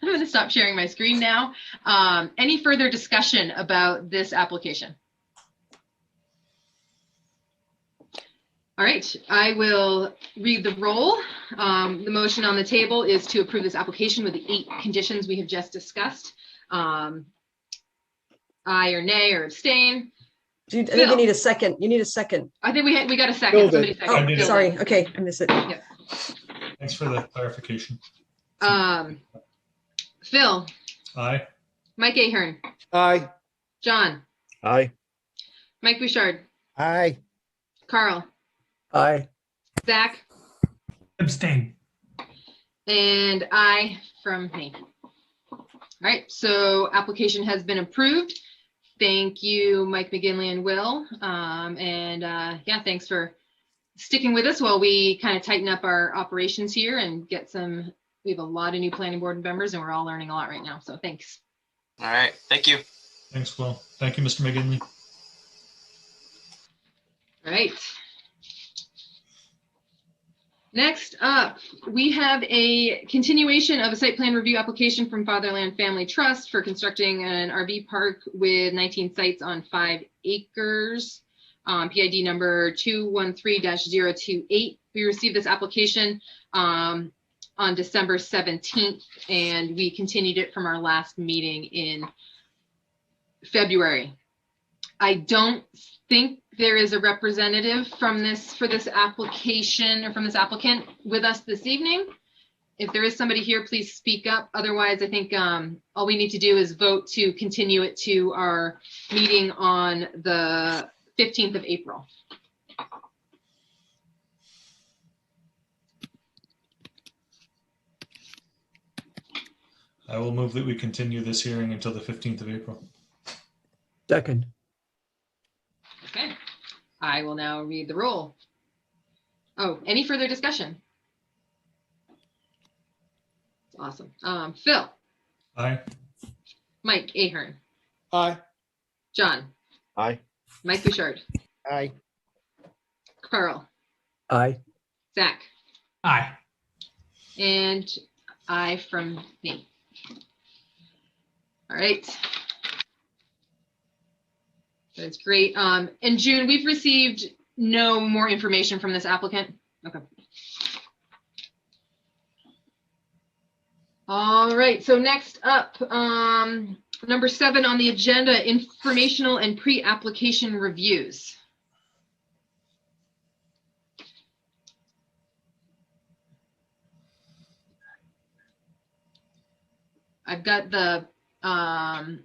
Speaker 2: gonna stop sharing my screen now. Any further discussion about this application? All right, I will read the roll. The motion on the table is to approve this application with the 8 conditions we have just discussed. Aye or nay or abstain.
Speaker 4: I think you need a second. You need a second.
Speaker 2: I think we got a second. Somebody second.
Speaker 4: Oh, sorry. Okay, I missed it.
Speaker 2: Yeah.
Speaker 3: Thanks for the clarification.
Speaker 2: Phil.
Speaker 3: Aye.
Speaker 2: Mike Ahern.
Speaker 7: Aye.
Speaker 2: John.
Speaker 9: Aye.
Speaker 2: Mike Bouchard.
Speaker 6: Aye.
Speaker 2: Carl.
Speaker 6: Aye.
Speaker 2: Zach.
Speaker 10: Abstain.
Speaker 2: And I from me. All right, so application has been approved. Thank you, Mike McGinley and Will. Yeah, thanks for sticking with us while we kind of tighten up our operations here and get some, we have a lot of new planning board members and we're all learning a lot right now. So thanks.
Speaker 12: All right, thank you.
Speaker 3: Thanks, Will. Thank you, Mr. McGinley.
Speaker 2: All right. Next up, we have a continuation of a site plan review application from Fatherland Family Trust for constructing an RV park with 19 sites on 5 acres. PID number 213-028. We received this application on December 17th, and we continued it from our last meeting in February. I don't think there is a representative from for this application or from this applicant with us this evening. If there is somebody here, please speak up. Otherwise, I think all we need to do is vote to continue it to our meeting on the 15th of April.
Speaker 3: I will move that we continue this hearing until the 15th of April.
Speaker 6: Second.
Speaker 2: Okay, I will now read the roll. Oh, any further discussion? Awesome. Phil,
Speaker 3: Aye.
Speaker 2: Mike Ahern,
Speaker 7: Aye.
Speaker 2: John,
Speaker 9: Aye.
Speaker 2: Mike Bouchard,
Speaker 6: Aye.
Speaker 2: Carl,
Speaker 6: Aye.
Speaker 2: Zach,
Speaker 10: Aye.
Speaker 2: and I from me. All right. That's great. And June, we've received no more information from this applicant. Okay. All right, so next up, number 7 on the agenda, informational and pre-application reviews. I've got the, June,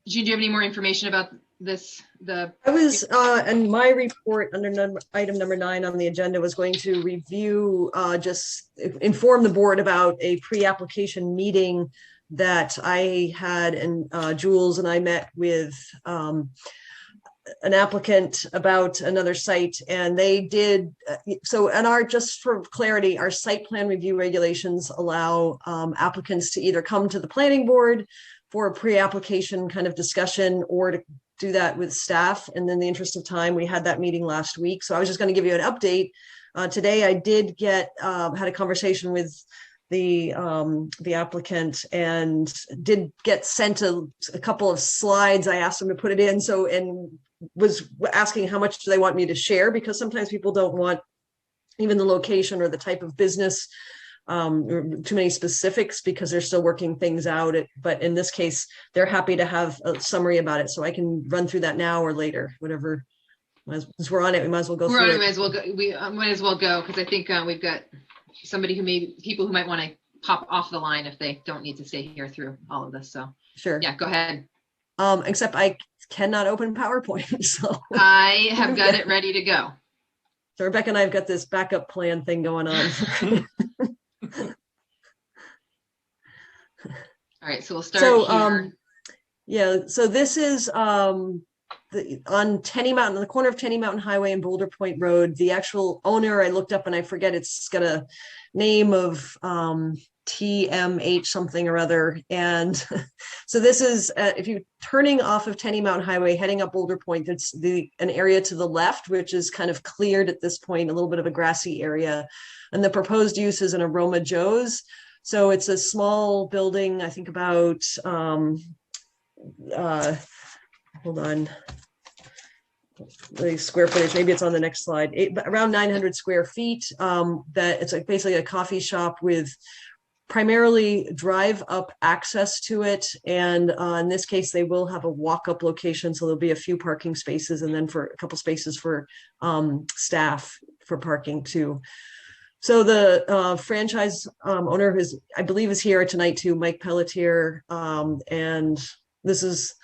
Speaker 2: do you have any more information about this?
Speaker 4: I was, in my report under item number 9 on the agenda was going to review, just inform the board about a pre-application meeting that I had, and Jules and I met with an applicant about another site, and they did, so, and just for clarity, our site plan review regulations allow applicants to either come to the planning board for a pre-application kind of discussion or to do that with staff. And in the interest of time, we had that meeting last week. So I was just going to give you an update. Today, I did get, had a conversation with the applicant and did get sent a couple of slides. I asked them to put it in. So, and was asking how much do they want me to share, because sometimes people don't want even the location or the type of business, too many specifics, because they're still working things out. But in this case, they're happy to have a summary about it. So I can run through that now or later, whatever. Since we're on it, we might as well go through it.
Speaker 2: Might as well go. We might as well go, because I think we've got somebody people who might want to pop off the line if they don't need to stay here through all of this. So
Speaker 4: sure.
Speaker 2: Yeah, go ahead.
Speaker 4: Except I cannot open PowerPoint. So
Speaker 2: I have got it ready to go.
Speaker 4: So Rebecca and I have got this backup plan thing going on.
Speaker 2: All right, so we'll start here.
Speaker 4: Yeah, so this is on Tenny Mountain, the corner of Tenny Mountain Highway and Boulder Point Road. The actual owner, I looked up and I forget, it's got a name of TMH something or other. And so this is, if you're turning off of Tenny Mountain Highway, heading up Boulder Point, it's an area to the left, which is kind of cleared at this point, a little bit of a grassy area. And the proposed use is an Aroma Joe's. So it's a small building, I think about, hold on, the square footage, maybe it's on the next slide, around 900 square feet. That it's like basically a coffee shop with primarily drive up access to it. And in this case, they will have a walk up location. So there'll be a few parking spaces and then for a couple spaces for staff for parking too. So the franchise owner, who's I believe is here tonight too, Mike Pelletier, and this is,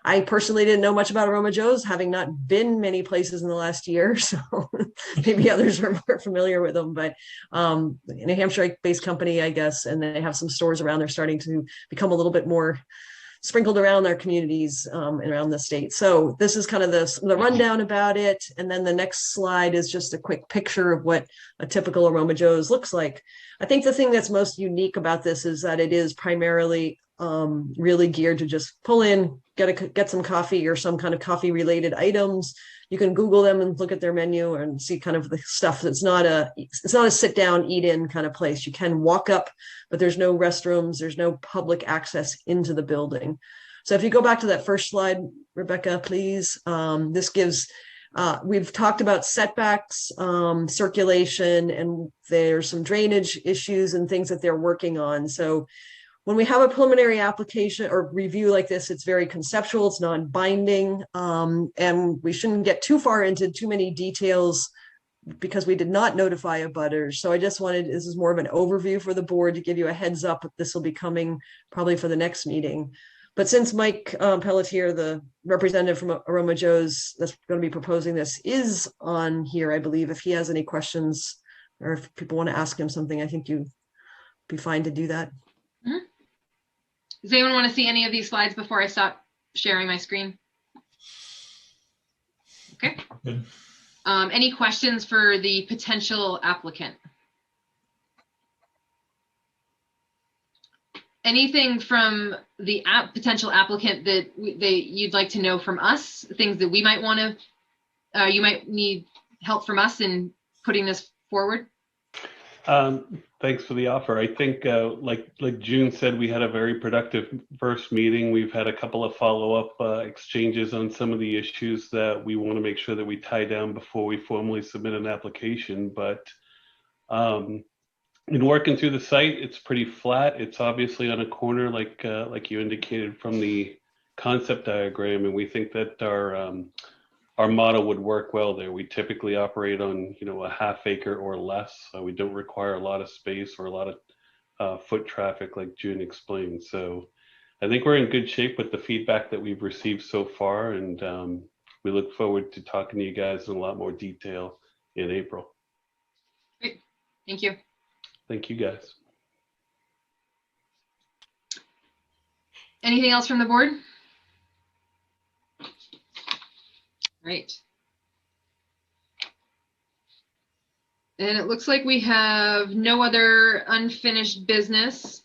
Speaker 4: I personally didn't know much about Aroma Joe's, having not been many places in the last year, so maybe others are more familiar with them, but New Hampshire-based company, I guess, and they have some stores around. They're starting to become a little bit more sprinkled around their communities and around the state. So this is kind of the rundown about it. And then the next slide is just a quick picture of what a typical Aroma Joe's looks like. I think the thing that's most unique about this is that it is primarily really geared to just pull in, get some coffee or some kind of coffee related items. You can Google them and look at their menu and see kind of the stuff. It's not a sit down, eat in kind of place. You can walk up, but there's no restrooms. There's no public access into the building. So if you go back to that first slide, Rebecca, please, this gives, we've talked about setbacks, circulation, and there's some drainage issues and things that they're working on. So when we have a preliminary application or review like this, it's very conceptual, it's non-binding, and we shouldn't get too far into too many details because we did not notify abutters. So I just wanted, this is more of an overview for the board to give you a heads up. This will be coming probably for the next meeting. But since Mike Pelletier, the representative from Aroma Joe's that's going to be proposing this, is on here, I believe, if he has any questions or if people want to ask him something, I think you'd be fine to do that.
Speaker 2: Mm-hmm. Does anyone want to see any of these slides before I stop sharing my screen? Okay.
Speaker 3: Good.
Speaker 2: Any questions for the potential applicant? Anything from the potential applicant that you'd like to know from us, things that we might want to, you might need help from us in putting this forward?
Speaker 13: Thanks for the offer. I think, like June said, we had a very productive first meeting. We've had a couple of follow-up exchanges on some of the issues that we want to make sure that we tie down before we formally submit an application. But in working through the site, it's pretty flat. It's obviously on a corner, like you indicated from the concept diagram, and we think that our model would work well there. We typically operate on, a half acre or less. So we don't require a lot of space or a lot of foot traffic like June explained. So I think we're in good shape with the feedback that we've received so far. And we look forward to talking to you guys in a lot more detail in April.
Speaker 2: Great, thank you.
Speaker 13: Thank you guys.
Speaker 2: Anything else from the board? Great. And it looks like we have no other unfinished business.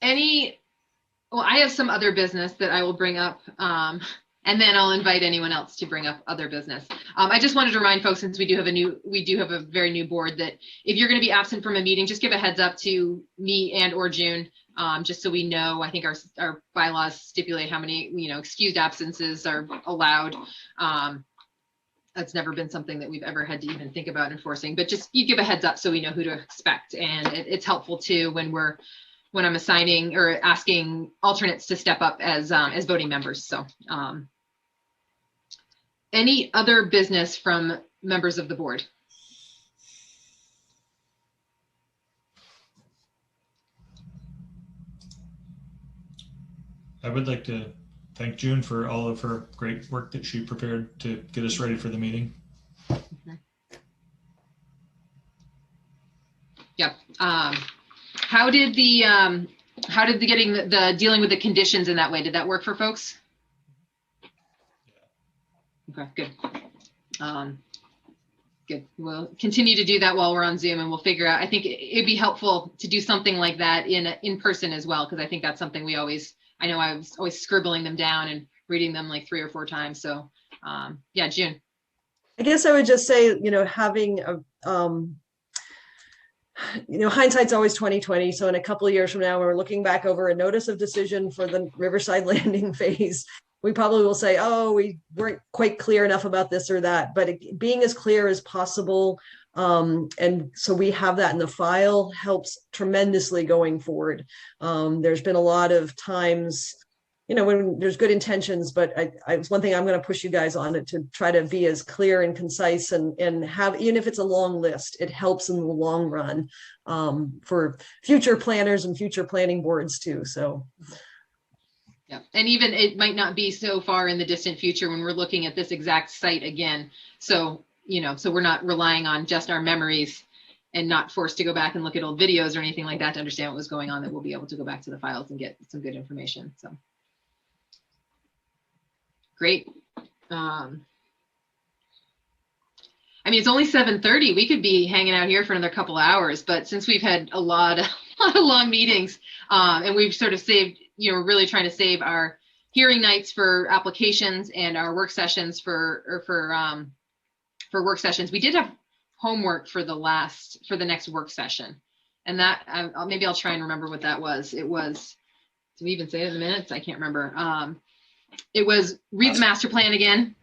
Speaker 2: Well, I have some other business that I will bring up, and then I'll invite anyone else to bring up other business. I just wanted to remind folks, since we do have a very new board, that if you're going to be absent from a meeting, just give a heads up to me and or June, just so we know. I think our bylaws stipulate how many, excused absences are allowed. That's never been something that we've ever had to even think about enforcing, but just you give a heads up so we know who to expect. And it's helpful too when I'm assigning or asking alternates to step up as voting members. So any other business from members of the board?
Speaker 3: I would like to thank June for all of her great work that she prepared to get us ready for the meeting.
Speaker 2: Yeah. How did the getting the dealing with the conditions in that way, did that work for folks? Okay, good. Good. We'll continue to do that while we're on Zoom, and we'll figure out. I think it'd be helpful to do something like that in person as well, because I think that's something we always. I know I was always scribbling them down and reading them like 3 or 4 times. So yeah, June.
Speaker 4: I guess I would just say, having a hindsight's always 20/20. So in a couple of years from now, when we're looking back over a notice of decision for the Riverside Landing phase, we probably will say, oh, we weren't quite clear enough about this or that, but being as clear as possible. And so we have that in the file helps tremendously going forward. There's been a lot of times, when there's good intentions, but it's one thing I'm going to push you guys on it to try to be as clear and concise and have, even if it's a long list, it helps in the long run for future planners and future planning boards too. So.
Speaker 2: Yeah, and even it might not be so far in the distant future when we're looking at this exact site again. So, so we're not relying on just our memories and not forced to go back and look at old videos or anything like that to understand what was going on, that we'll be able to go back to the files and get some good information. So. Great. I mean, it's only 7:30. We could be hanging out here for another couple of hours, but since we've had a lot of long meetings, and we've sort of saved, we're really trying to save our hearing nights for applications and our work sessions for work sessions. We did have homework for the next work session, and that maybe I'll try and remember what that was. It was, did we even say it in the minutes? I can't remember. It was read the master plan again,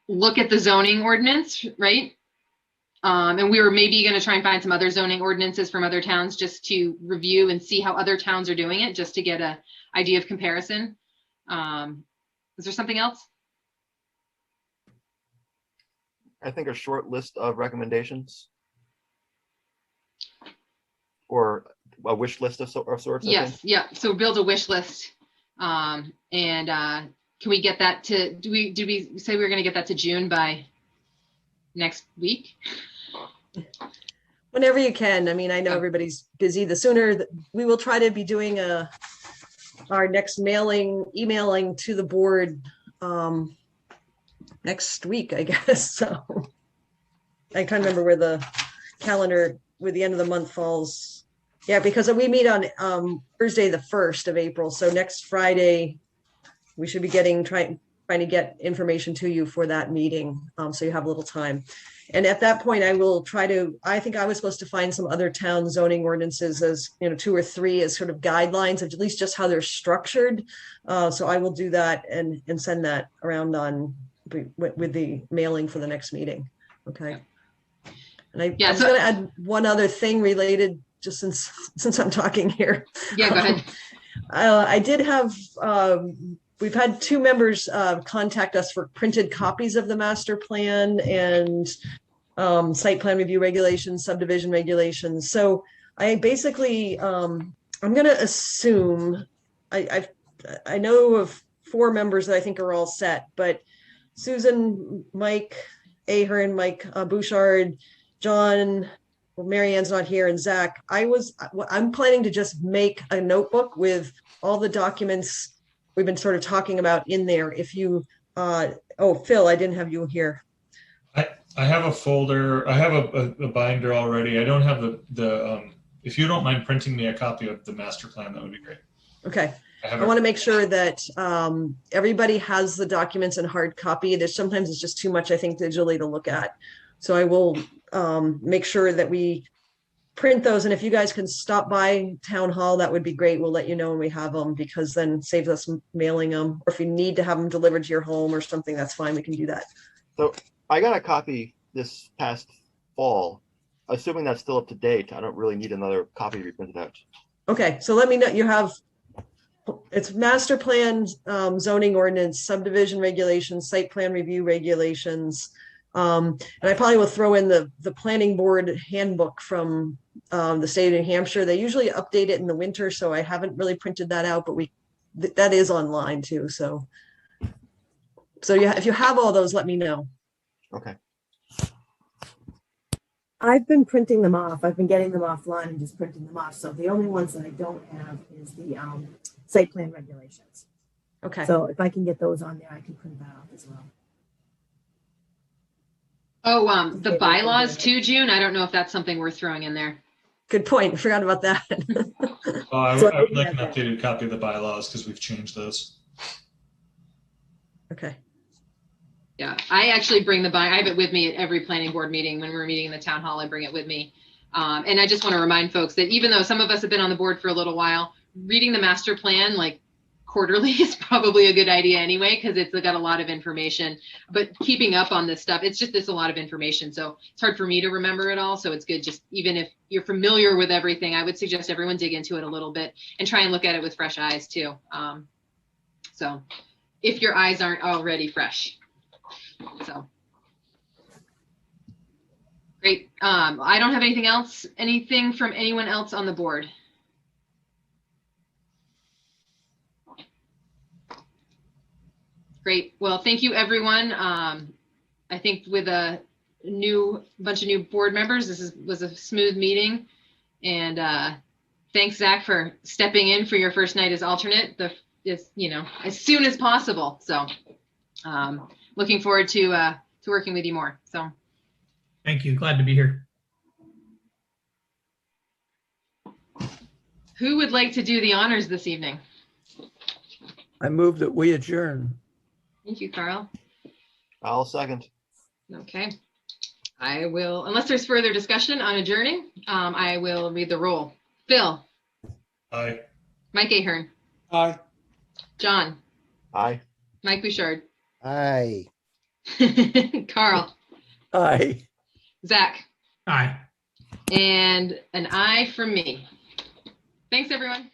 Speaker 2: look at the zoning ordinance, right? And we were maybe going to try and find some other zoning ordinances from other towns just to review and see how other towns are doing it, just to get an idea of comparison. Is there something else?
Speaker 9: I think a short list of recommendations or a wish list of sorts.
Speaker 2: Yes, yeah. So build a wish list, and can we get that to? Did we say we were going to get that to June by next week?
Speaker 4: Whenever you can. I mean, I know everybody's busy. The sooner we will try to be doing our next emailing to the board next week, I guess. So I can't remember where the calendar, where the end of the month falls. Yeah, because we meet on Thursday, the 1st of April. So next Friday, we should be trying to get information to you for that meeting. So you have a little time. And at that point, I think I was supposed to find some other town zoning ordinances as, 2 or 3 as sort of guidelines of at least just how they're structured. So I will do that and send that around with the mailing for the next meeting. Okay. And I was going to add one other thing related, just since I'm talking here.
Speaker 2: Yeah, go ahead.
Speaker 4: I did have, we've had 2 members contact us for printed copies of the master plan and site plan review regulations, subdivision regulations. So I basically, I'm going to assume, I know of 4 members that I think are all set, but Susan, Mike Ahern, Mike Bouchard, John, well, Mary Ann's not here, and Zach, I'm planning to just make a notebook with all the documents we've been sort of talking about in there. If you, Phil, I didn't have you here.
Speaker 3: I have a folder. I have a binder already. I don't have the if you don't mind printing me a copy of the master plan, that would be great.
Speaker 4: Okay. I want to make sure that everybody has the documents in hard copy. Sometimes it's just too much, I think, digitally to look at. So I will make sure that we print those. And if you guys can stop by town hall, that would be great. We'll let you know when we have them, because then saves us mailing them. Or if you need to have them delivered to your home or something, that's fine. We can do that.
Speaker 9: So I got a copy this past fall. Assuming that's still up to date, I don't really need another copy reprinted out.
Speaker 4: Okay, so let me know. You have, it's master plan, zoning ordinance, subdivision regulations, site plan review regulations. And I probably will throw in the planning board handbook from the state of New Hampshire. They usually update it in the winter, so I haven't really printed that out, but that is online too. So yeah, if you have all those, let me know.
Speaker 9: Okay.
Speaker 14: I've been printing them off. I've been getting them offline and just printing them off. So the only ones that I don't have is the site plan regulations.
Speaker 4: Okay.
Speaker 14: So if I can get those on there, I can print that off as well.
Speaker 2: Oh, the bylaws too, June. I don't know if that's something worth throwing in there.
Speaker 4: Good point. I forgot about that.
Speaker 3: I would like an updated copy of the bylaws because we've changed those.
Speaker 4: Okay.
Speaker 2: Yeah, I actually bring I have it with me at every planning board meeting. When we're meeting in the town hall, I bring it with me. And I just want to remind folks that even though some of us have been on the board for a little while, reading the master plan like quarterly is probably a good idea anyway, because it's got a lot of information. But keeping up on this stuff, it's a lot of information. So it's hard for me to remember it all. So it's good, just even if you're familiar with everything, I would suggest everyone dig into it a little bit and try and look at it with fresh eyes too. So if your eyes aren't already fresh. So great. I don't have anything else. Anything from anyone else on the board? Great. Well, thank you, everyone. I think with a bunch of new board members, this was a smooth meeting. And thanks, Zach, for stepping in for your first night as alternate. As soon as possible. So. Looking forward to working with you more. So,
Speaker 10: thank you. Glad to be here.
Speaker 2: Who would like to do the honors this evening?
Speaker 6: I move that we adjourn.
Speaker 2: Thank you, Carl.
Speaker 9: I'll second.
Speaker 2: Okay. I will, unless there's further discussion on adjourning, I will read the roll. Phil.
Speaker 3: Aye.
Speaker 2: Mike Ahern.
Speaker 7: Aye.
Speaker 2: John.
Speaker 9: Aye.
Speaker 2: Mike Bouchard.
Speaker 6: Aye.
Speaker 2: Carl.
Speaker 6: Aye.
Speaker 2: Zach.
Speaker 10: Aye.
Speaker 2: And an aye from me. Thanks, everyone.